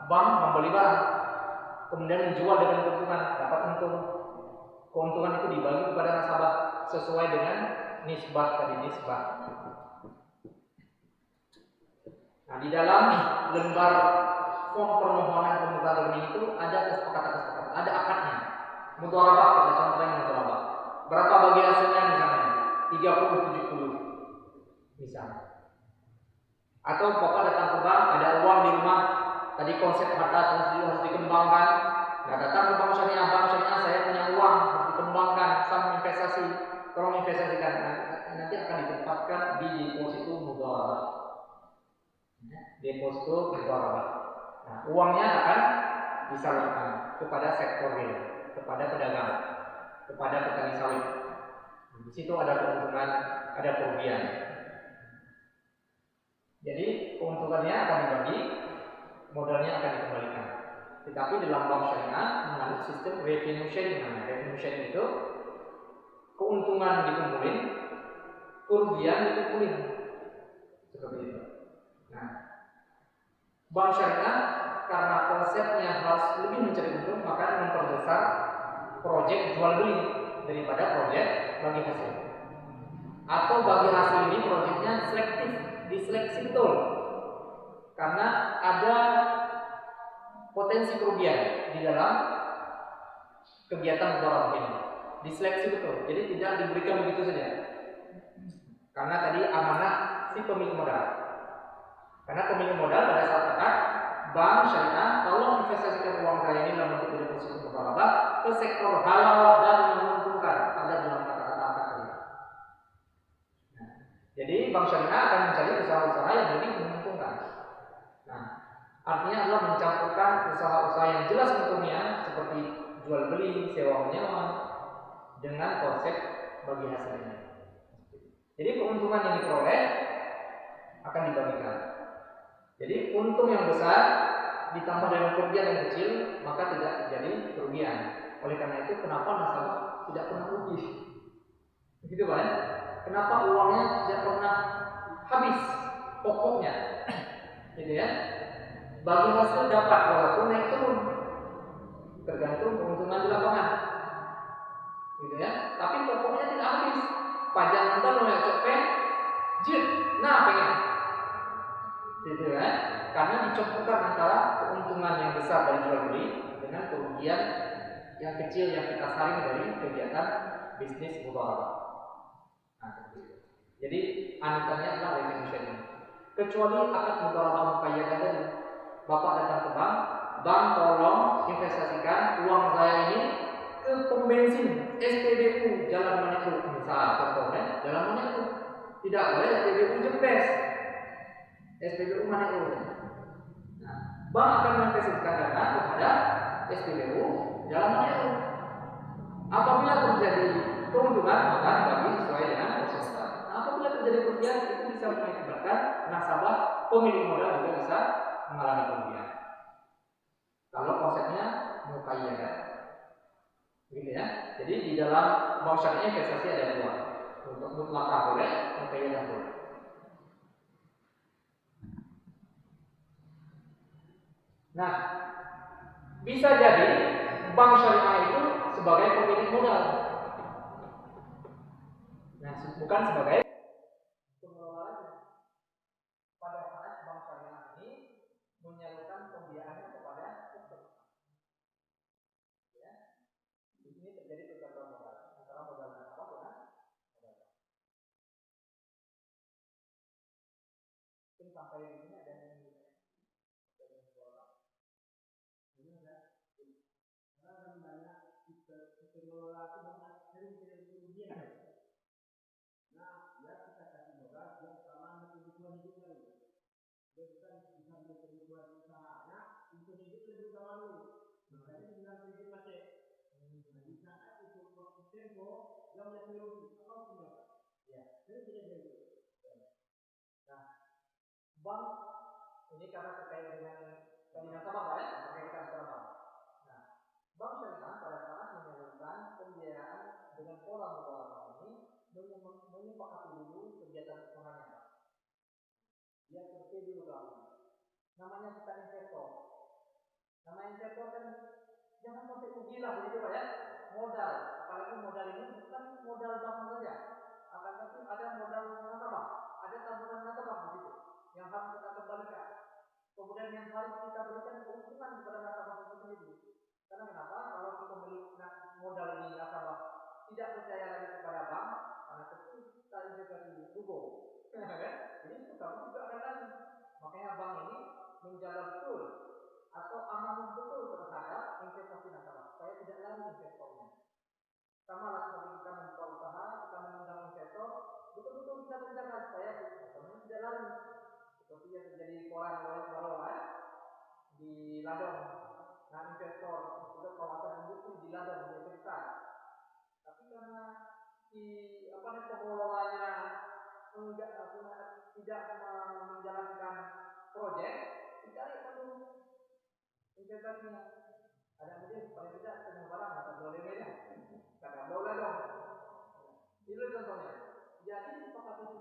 bank membeli barang, kemudian menjual dengan keuntungan, dapat untung. Keuntungan itu dibagi kepada nasabah sesuai dengan nisbah tadi, nisbah. Nah, di dalam lembar form permohonan pembukaan rekening itu ada kesepakatan, ada akadnya. Mudharabah, kita contohnya mudharabah. Berapa bagi hasilnya misalnya? 30-70 misalnya. Atau Bapak datang ke bank, ada uang di rumah, tadi konsep harta harus dikembangkan. Nah, datang ke bank syariah, saya punya uang harus dikembangkan, sama investasi, tolong investasikan. Nanti akan ditempatkan di deposito mudharabah. Deposito mudharabah. Nah, uangnya akan disalurkan kepada sektor real, kepada pedagang, kepada petani sawit. Di situ ada keuntungan, ada kerugian. Jadi keuntungannya akan dibagi, modalnya akan dikembalikan. Tetapi dalam bank syariah menganut sistem revenue sharing. Revenue sharing itu keuntungan dikumpulin, kerugian dikumpulin, seperti itu. Nah, bank syariah karena konsepnya harus lebih mencari untung, maka memperbesar proyek jual beli daripada proyek bagi hasil. Atau bagi hasil ini proyeknya selektif, diseleksi betul, karena ada potensi kerugian di dalam kegiatan mudharabah ini. Diseleksi betul, jadi tidak diberikan begitu saja. Karena tadi amanah si pemilik modal. Karena pemilik modal pada saat akad, bank syariah tolong investasikan uang saya ini dalam bentuk deposito mudharabah ke sektor halal dan menguntungkan. Ada dalam kata-kata akad tadi. Nah, jadi bank syariah akan mencari usaha-usaha yang lebih menguntungkan. Nah, artinya adalah mencampurkan usaha-usaha yang jelas untungnya seperti jual beli, sewa menyewa dengan konsep bagi hasilnya. Jadi keuntungan yang diperoleh akan dibagikan. Jadi untung yang besar ditambah dengan kerugian yang kecil, maka tidak terjadi kerugian. Oleh karena itu, kenapa nasabah tidak pernah rugi? Begitu Pak ya? Kenapa uangnya tidak pernah habis pokoknya? Gitu ya? Bagi hasil dapat walaupun naik turun, tergantung keuntungan di lapangan. Gitu ya? Tapi pokoknya tidak habis. Pajak nonton mau cepet, jit, nah pengen. Gitu kan? Karena dicampurkan antara keuntungan yang besar dari jual beli dengan kerugian yang kecil yang kita saring dari kegiatan bisnis mudharabah. Nah, jadi anutannya adalah revenue sharing. Kecuali akad mudharabah muqayyadah tadi, Bapak datang ke bank, bank tolong investasikan uang saya ini ke pom bensin SPBU Jalan Manikru, misal contohnya Jalan Manikru. Tidak boleh SPBU Jempes, SPBU Manikru. Nah, bank akan menginvestasikan dana kepada SPBU Jalan Manikru. Apabila terjadi keuntungan, maka dibagi sesuai dengan bisa mengakibatkan nasabah pemilik modal juga bisa mengalami kerugian. Kalau konsepnya muqayyadah, gitu ya. Jadi di dalam bank syariah investasi ada dua, untuk mutlaqah boleh, muqayyadah boleh. Nah, bisa jadi bank syariah itu sebagai pemilik modal, nah bukan sebagai pengelolanya. Pada saat bank syariah ini menyalurkan pembiayaannya kepada customer, ya, di sini terjadi percaturan modal antara modal nasabah dengan modal bank. Mungkin sampai di sini ada yang pengelola itu sering kerugian. Nah, dia kita kasih modal, dia selama kebutuhan hidup dulu. Dia bisa ambil kebutuhan usahanya, untuk hidup lebih utama dulu. Makanya dengan hidup masih. Di saat itu waktu tempo, dia mulai rugi. Apa hukumnya? Ya, itu tidak jadi. Nah, bank ini karena terkait dengan tadi nasabah ya, makanya kita bicara bank. Nah, bank syariah pada saat menyalurkan pembiayaan dengan pola mudawarah ini menyepakati dulu kegiatan usahanya. Dia survei dulu kamu. Namanya kita investor. Nama investor kan jangan sampai rugi lah begitu Pak ya. Modal, apalagi modal ini bukan modal bank saja, akan tapi ada modal nasabah, ada tabungan nasabah begitu yang harus kita kembalikan. Kemudian yang harus kita berikan keuntungan kepada nasabah itu sendiri. Karena kenapa? Kalau si pemilik modal ini nasabah tidak percaya lagi kepada bank, karena tentu kita investasi rugo. Jadi susah juga akan lagi. Makanya bank ini menjaga betul atau amanah betul terhadap investasi nasabah supaya tidak lari investornya. Sama lah seperti kita membuka usaha, kita mengundang investor, betul-betul kita menjaga supaya investornya tidak lari. Seperti yang terjadi di koran Barola di Ladong. Nah, investor itu kawasan industri di Ladong di Jakarta. Tapi karena si pengelolanya tidak menjalankan proyek, dicari dulu investasinya. Ada mungkin paling tidak setengah barang atau boleh beda, kadang boleh dong. Itu contohnya. Jadi sepakat itu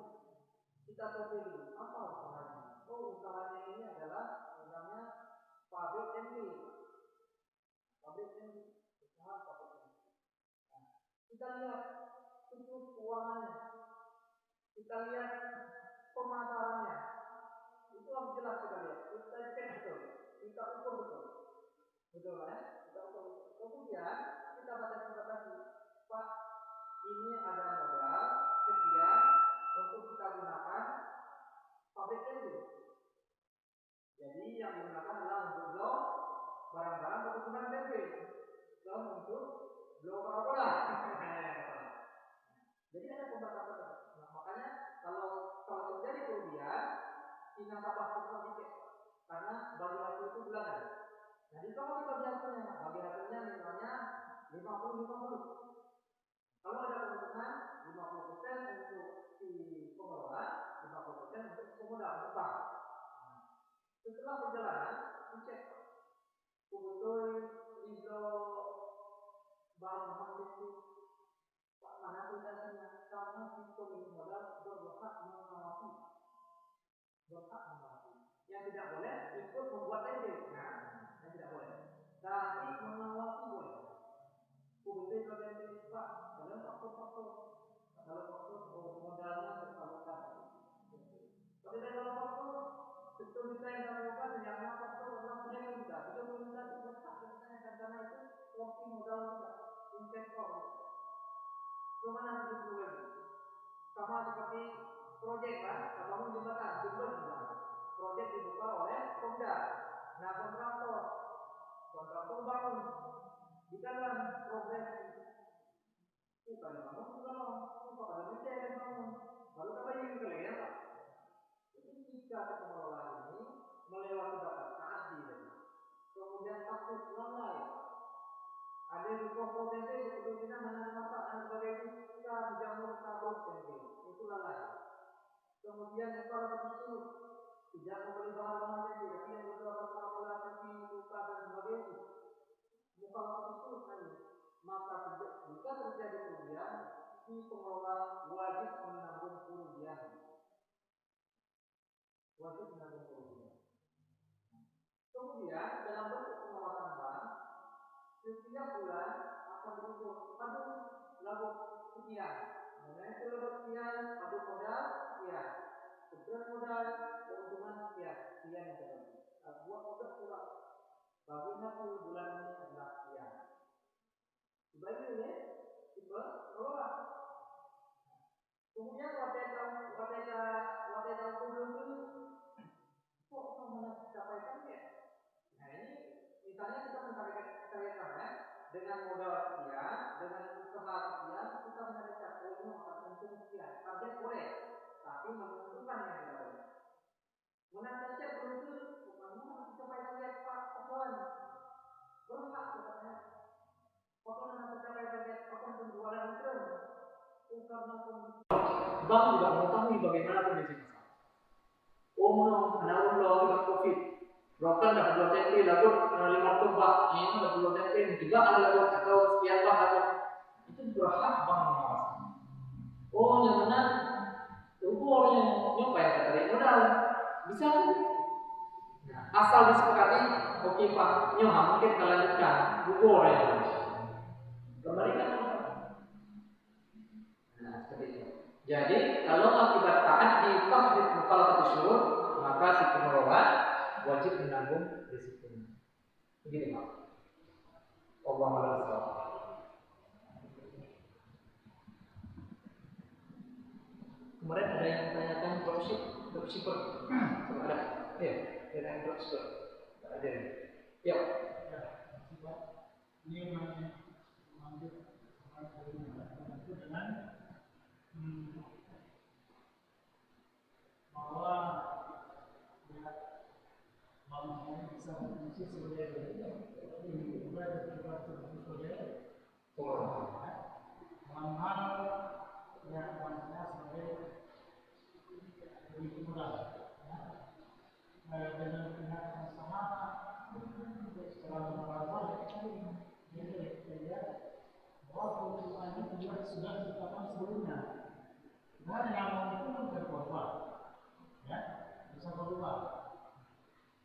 kita copy dulu apa usahanya. Oh, usahanya ini adalah namanya pabrik MD. Pabrik MD, usaha pabrik MD. Nah, kita lihat siklus keuangannya, kita lihat pemasarannya, itu harus jelas kita lihat. Kita cek betul, kita ukur betul, betul ya. Kita ukur. Kemudian kita batasi, Pak, ini ada modal sekian untuk kita gunakan pabrik MD. Jadi yang digunakan adalah untuk blok barang-barang kebutuhan TP, blok untuk blok bola. Jadi ada pembatasan. Nah, makanya kalau terjadi kerugian, si nasabah tetap dicek karena bagi hasil itu bulanan. Nah, di sana kita bagi hasilnya. Bagi hasilnya misalnya 50-50. Kalau ada keuntungan 50% untuk si pengelola, 50% untuk pemodal untuk bank. Nah, setelah perjalanan dicek betul ISO bahan itu mana aplikasinya, karena si pemilik modal berhak mengawasi. Yang tidak boleh ikut membuat tempe. Nah, yang tidak boleh. Tapi mengawasi boleh. Betul tempe Pak, dalam faktor-faktor. Kalau faktor modalnya tersalurkan. Tapi kalau faktor betul kita yang salurkan, ternyata faktor adalah mereka kita. 30 juta itu berhak ditanyakan karena itu porsi modal kita, investor. Cuma harus dipulih. Sama seperti proyek kan, bangun jembatan, jembatan misalnya. Proyek dibuka oleh Pemda. Nah, kontraktor bangun di dalam progres bukan bangun, bukan mencari bangun. Lalu apa yang kita lihat? Jadi jika pengelola ini melewati batas keadilan, kemudian takut lalai, ada di potensi kepemimpinan menarik harta dan sebagainya, kita menjamur kabut itu lalai. Kemudian yang itu tidak membeli barang-barang yang tidak yang beberapa kalkulasi buka dan sebagainya. Mukalaf itu tadi, maka jika terjadi kerugian, si pengelola wajib menanggung kerugian. Wajib menanggung kerugian. Kemudian dalam bentuk pengawasan bank, setiap bulan akan berukur padu lagu sekian. Mengenai itu lagu sekian, padu modal sekian. Kebetulan modal, keuntungan sekian yang terjadi. Buat modal kurang. Bagi hasil bulan ini adalah sekian. Sebaiknya ini tipe kelola. Kemudian waktu tahun sebelum itu kok mana capai target? Nah ini misalnya kita mencarikan ya, dengan modal sekian, dengan usaha sekian, kita mencarikan uangnya akan untung sekian. Target boleh, tapi menentukan yang kita boleh. Menantikan berusaha, bukan capai target Pak Tuan. Berhak katanya. Apakah nanti capai target akan penjualan itu? Karena bank juga mengetahui bagaimana kondisi pasar. Menanggung lawan COVID. Broker dah dua TP, lalu 5 tombak, ini dah 2 TP, juga ada lalu atau sekian bank lalu. Itu berhak bank mengawasi. Yang benar, itu orang yang nyoba yang tarik modal bisa. Nah, asal disepakati, oke Pak, nyoba mungkin kita lanjutkan, gugur ya. Kembalikan. Nah, seperti itu. Jadi, kalau akibat taat di tafsir mukhalafat syurut, maka si pengelola wajib menanggung risikonya. Begitu Pak. Allah Maha. Kemarin ada yang tanyakan dropshipper. Ada. Ya, ada yang dropshipper. Ada. Ya. Ini lanjut dengan bahwa bank bisa berfungsi sebagai dalam hal yang namanya sebagai lebih mudah dengan pihak yang sama setelah melakukan bahwa keuntungannya juga sudah ditetapkan sebelumnya. Nah, yang itu berubah, ya, bisa berubah,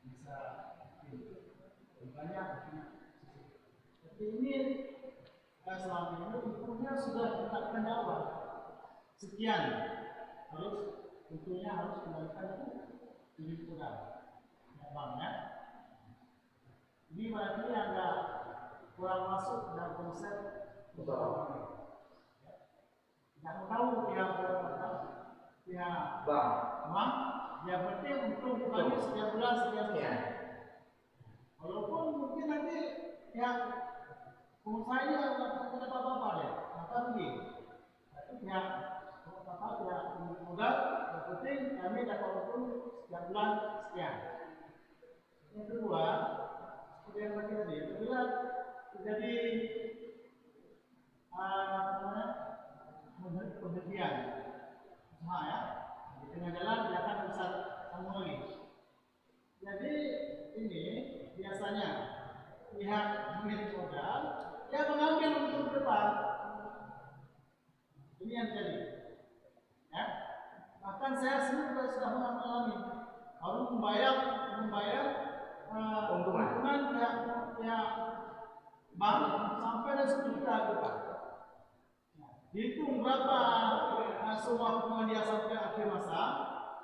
bisa banyak. Tapi ini selama ini untungnya sudah ditetapkan awal sekian, untungnya harus kembalikan itu lebih kurang, bang ya. Ini berarti agak kurang masuk dalam konsep tidak tahu pihak bank, ya berarti untung kembali setiap bulan sekian. Walaupun mungkin nanti yang pengusaha ini tidak apa-apa deh, maka begini. Tapi pihak modal, yang penting kami dapat untung setiap bulan sekian. Yang kedua, seperti yang tadi, apabila terjadi penghentian usaha ya, di tengah jalan dia akan bisa sambung lagi. Jadi ini biasanya pihak pemilik modal dia mengambil untuk depan. Ini yang terjadi. Ya, bahkan saya sendiri sudah mengalami harus membayar keuntungan ya bank sampai ada 10 juta depan. Hitung berapa semua keuntungan dia sampai akhir masa,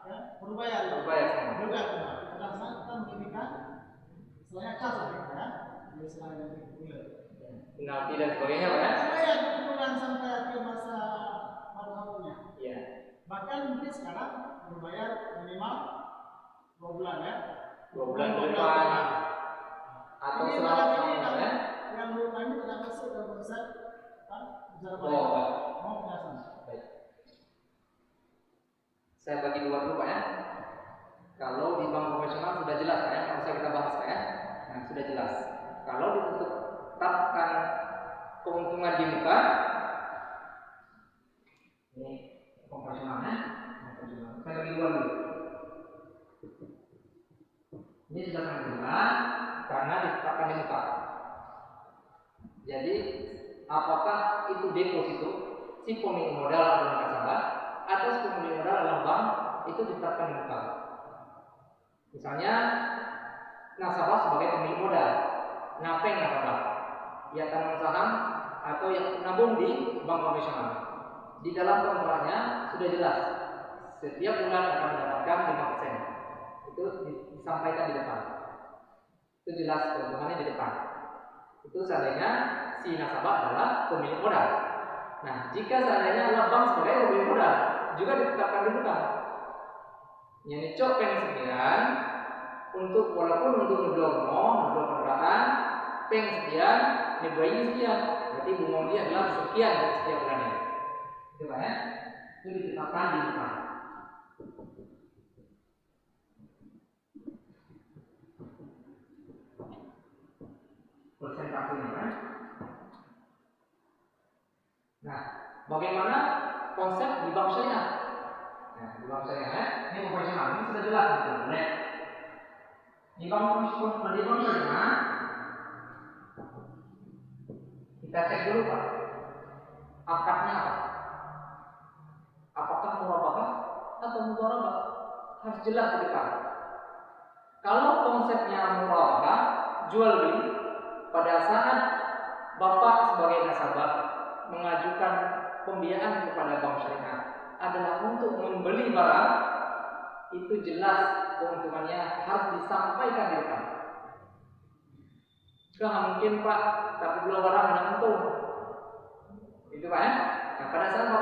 ya, berbayar. Pada saat kita menginginkan selain cas ya, selain penalti dan sebagainya, Pak ya. Bayar keuntungan sampai akhir masa pada waktunya. Iya. Bahkan mungkin sekarang berbayar minimal 2 bulan ya. 2 bulan ke depan atau selama ya. Yang menurut kami tidak masuk dalam konsep penjelasan. Baik. Saya bagi dua dulu Pak ya. Kalau di bank konvensional sudah jelas Pak ya, nggak usah kita bahas Pak ya. Nah, sudah jelas. Kalau ditetapkan keuntungan di muka, ini konvensionalnya, saya bagi sudah sangat jelas karena ditetapkan di muka. Jadi apakah itu deposito, si pemilik modal adalah nasabah atau si pemilik modal adalah bank, itu ditetapkan di muka. Misalnya nasabah sebagai pemilik modal, napeng nasabah, ya tanam saham atau yang nabung di bank konvensional. Di dalam kontraknya sudah jelas setiap bulan akan mendapatkan 5%. Itu disampaikan di depan. Itu jelas keuntungannya di depan. Itu seandainya si nasabah adalah pemilik modal. Nah, jika seandainya adalah bank sebagai pemilik modal, juga ditetapkan di depan. Yang cok pen sekian untuk walaupun untuk ngedorong pergerakan peng sekian, nilai sekian, berarti bunga dia adalah sekian setiap bulannya. Coba ya, itu ditetapkan di depan. Persentasenya kan? Nah, bagaimana konsep di bank syariah? Nah, di bank syariah ini profesional, ini sudah jelas gitu, Di bank syariah kita cek dulu Pak, akadnya apa? Apakah murabahah atau mudharabah? Harus jelas di depan. Kalau konsepnya murabahah, jual beli, pada saat Bapak sebagai nasabah mengajukan pembiayaan kepada bank syariah adalah untuk membeli barang, itu jelas keuntungannya harus disampaikan di depan. Gak mungkin Pak, tapi belum barang ada untung. Itu Pak ya. Nah, pada saat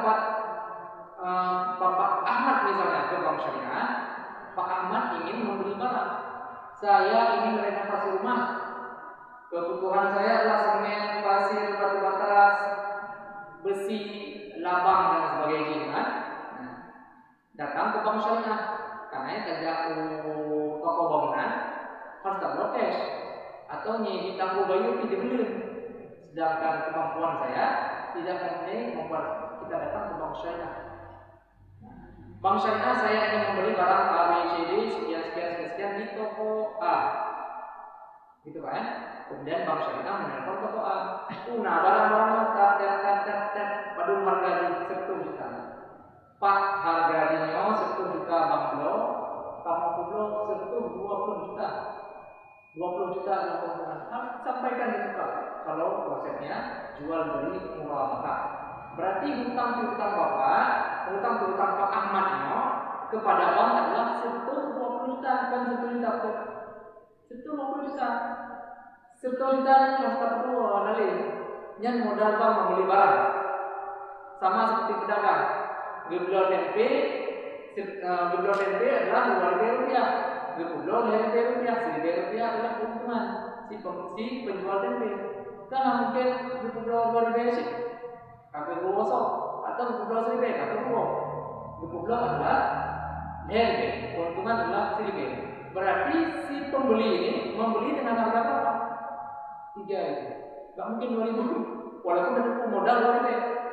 Bapak Ahmad misalnya ke bank syariah, Pak Ahmad ingin membeli barang. Saya ingin merenovasi rumah. Kebutuhan saya adalah semen, pasir, batu bata, besi, labang dan sebagainya kan. Nah, datang ke bank syariah karena tidak toko bangunan harus tak blokes atau nyebi tangguh bayu tidak beli. Sedangkan kemampuan saya tidak mempunyai kemampuan, kita datang ke bank syariah. Bank syariah saya ingin membeli barang A, B, C, D sekian di toko A, gitu Pak ya. Kemudian bank syariah menelpon toko A, nah barang-barang tet, padahal harga 10 juta. Pak, harganya 10 juta Bang Blo, kamu Blo 20 juta. 20 juta yang keuntungan. Harus sampaikan itu Pak. Kalau konsepnya jual beli murabahah. Berarti hutang piutang Bapak, hutang piutang Pak Ahmad kepada bank adalah 20 juta, bukan 10 juta. 20 juta. 10 juta yang perlu nali. Yang modal bank membeli barang. Sama seperti pedagang. Geblor tempe adalah Rp2.000. Geblor Rp1.000, Rp1.000 adalah keuntungan si penjual tempe. Kan mungkin geblor Rp2.000 kakek gosok atau geblor Rp1.000 kakek gosok. Geblor adalah Rp1.000, keuntungan adalah Rp1.000. Berarti si pembeli ini membeli dengan harga berapa? 3 itu. Gak mungkin 2.000, walaupun ada modal 2.000.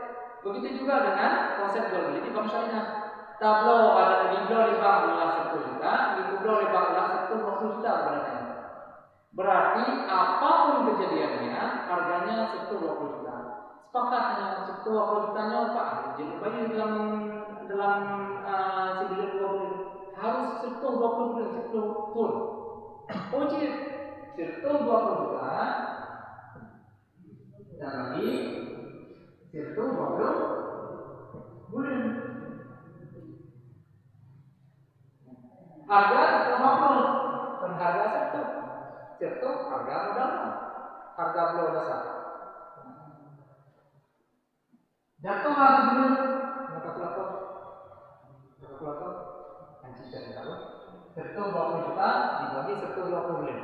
Begitu juga dengan konsep jual beli di bank syariah. Tablo ada di bank adalah 10 juta, di bank adalah 20 juta berarti apapun kejadiannya harganya 10-20 juta. Sepakatnya 10-20 jutanya Pak, jadi banyak dalam sebelum 20 harus 10-20 pun. Uji 10-20 juta dan lagi 10-20 bulan. Harga 10-20 dan harga 10 harga modal, harga belum dasar. Jatuhlah sebelum kalkulator nanti saya tahu 10-20 juta dibagi 10-20 bulan.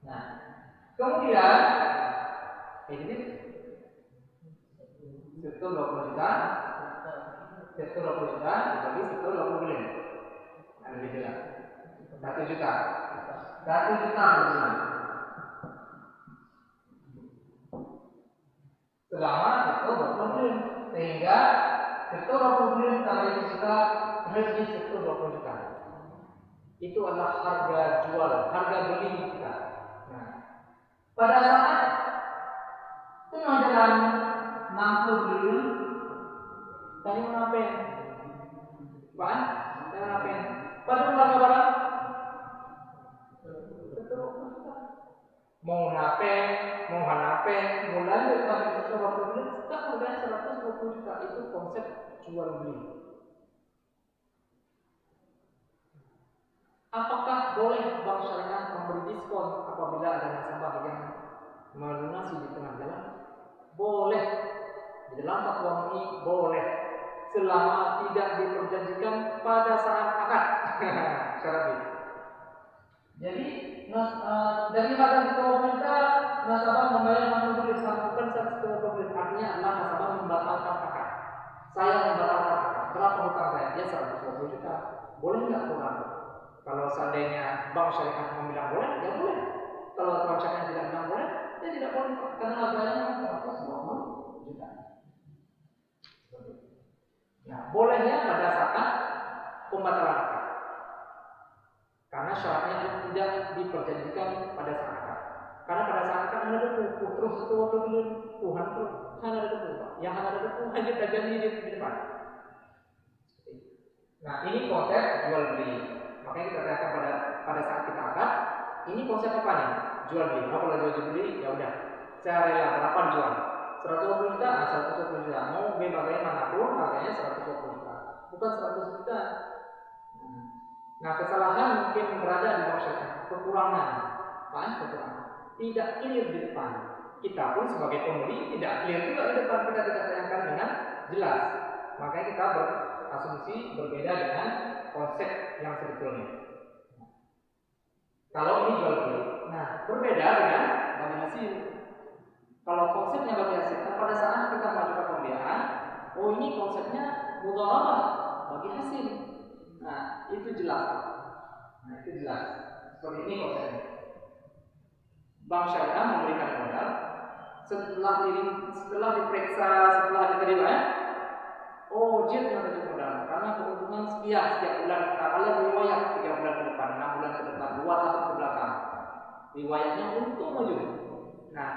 Nah, kemudian ini 10-20 juta dibagi 10-20 bulan. Nah, lebih jelas 1 juta bulan. Selama 10-20 bulan, sehingga 10-20 bulan kali 1 juta lebih 10-20 juta. itu adalah harga jual, harga beli kita. Nah, pada saat pengajaran mampu beli, tanya ngapain? Pak, tanya ngapain? Pada orang barang, mau nape, mau hanape, mulai dari sesuatu beli, tak mulai 120 juta itu konsep jual beli. Apakah boleh bank syariah memberi diskon apabila ada nasabah yang melunasi di tengah jalan? Boleh. Di dalam fatwa ini boleh, selama tidak diperjanjikan pada saat akad. Syaratnya. Jadi dari hadis pemerintah nasabah membayar 60% 120%, artinya adalah nasabah membatalkan akad. Saya membatalkan akad. Berapa hutang saya? Dia 120 juta. Boleh nggak kurang? Kalau seandainya bank syariah bilang boleh, ya boleh. Kalau bank syariah tidak bilang boleh, ya tidak boleh. Karena harganya 120 juta. Nah, bolehnya pada saat pembatalan akad. Karena syaratnya tidak diperjanjikan pada saat akad. Karena pada saat akad ada debu, terus itu waktu Tuhan tuh hanya ada debu, Pak. Yang ada debu hanya kita janji di depan. Nah, ini konsep jual beli. Makanya kita katakan pada saat kita akad, ini konsep apa nih? Jual beli. Kalau jual beli, ya udah. Saya rela berapa jual? 120 juta, 120 juta. Mau bagaimanapun harganya 120 juta. Bukan 100 juta. Nah, kesalahan mungkin berada di bank syariah. Kekurangan. Kekurangan. Tidak clear di depan. Kita pun sebagai pembeli tidak clear juga di depan. Kita tidak sayangkan dengan jelas. Makanya kita berasumsi berbeda dengan konsep yang sebetulnya. Kalau ini jual beli, nah berbeda dengan bagi hasil. Kalau konsepnya bagi hasil, pada saat kita mengajukan pembiayaan, oh ini konsepnya mudharabah bagi hasil. Nah itu jelas. Nah itu jelas. Seperti ini konsepnya. Bank syariah memberikan modal setelah diperiksa, setelah diterima. Oh, jid yang terjadi modal karena keuntungan sekian setiap bulan. Kalau riwayat 3 bulan ke depan, 6 bulan ke depan, 2 tahun ke belakang, riwayatnya untung aja. Nah,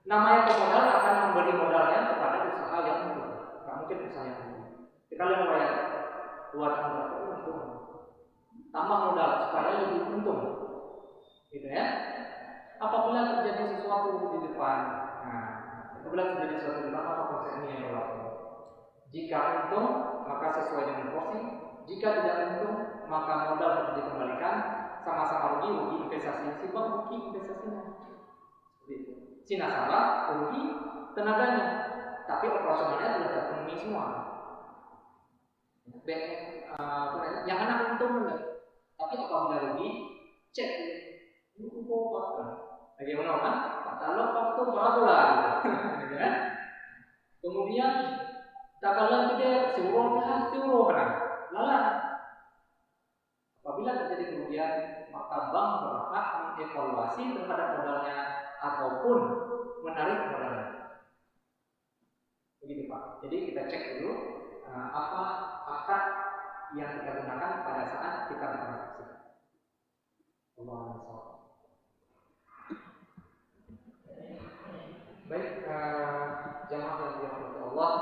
namanya pemodal akan memberi modalnya kepada usaha yang untung. Nggak mungkin usaha yang untung. Kita lihat riwayat 2 tahun berapa untung, tambah modal supaya lebih untung, gitu ya. Apabila terjadi sesuatu di depan, nah, apabila terjadi sesuatu di depan, apa konsep ini yang berlaku? Jika untung, maka sesuai dengan porsi. Jika tidak untung, maka modal harus dikembalikan. Sama-sama rugi investasi. Si bank rugi investasinya. Si nasabah rugi tenaganya. Tapi operasionalnya sudah terpenuhi semua. Yang anak untung benar. Tapi apabila rugi, cek. Bagaimana kan? Kalau waktu berapa bulan? Kemudian tak kalah kita suruh kan? Lalat. Apabila terjadi kerugian, maka bank berhak mengevaluasi terhadap modalnya ataupun menarik modalnya. Begitu Pak. Jadi kita cek dulu apa akad yang kita gunakan pada saat kita bertransaksi. Baik, jamaah yang dirahmati Allah,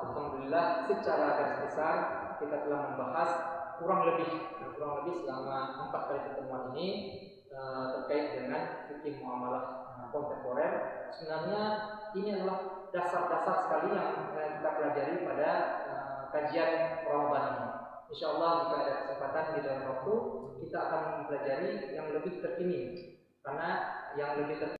alhamdulillah secara garis besar kita telah membahas kurang lebih selama 4 kali pertemuan ini terkait dengan fikih muamalah kontemporer. Sebenarnya ini adalah dasar-dasar sekali yang kita pelajari pada kajian Ramadan ini. Insyaallah jika ada kesempatan di dalam waktu kita akan mempelajari yang lebih terkini, karena yang lebih terkini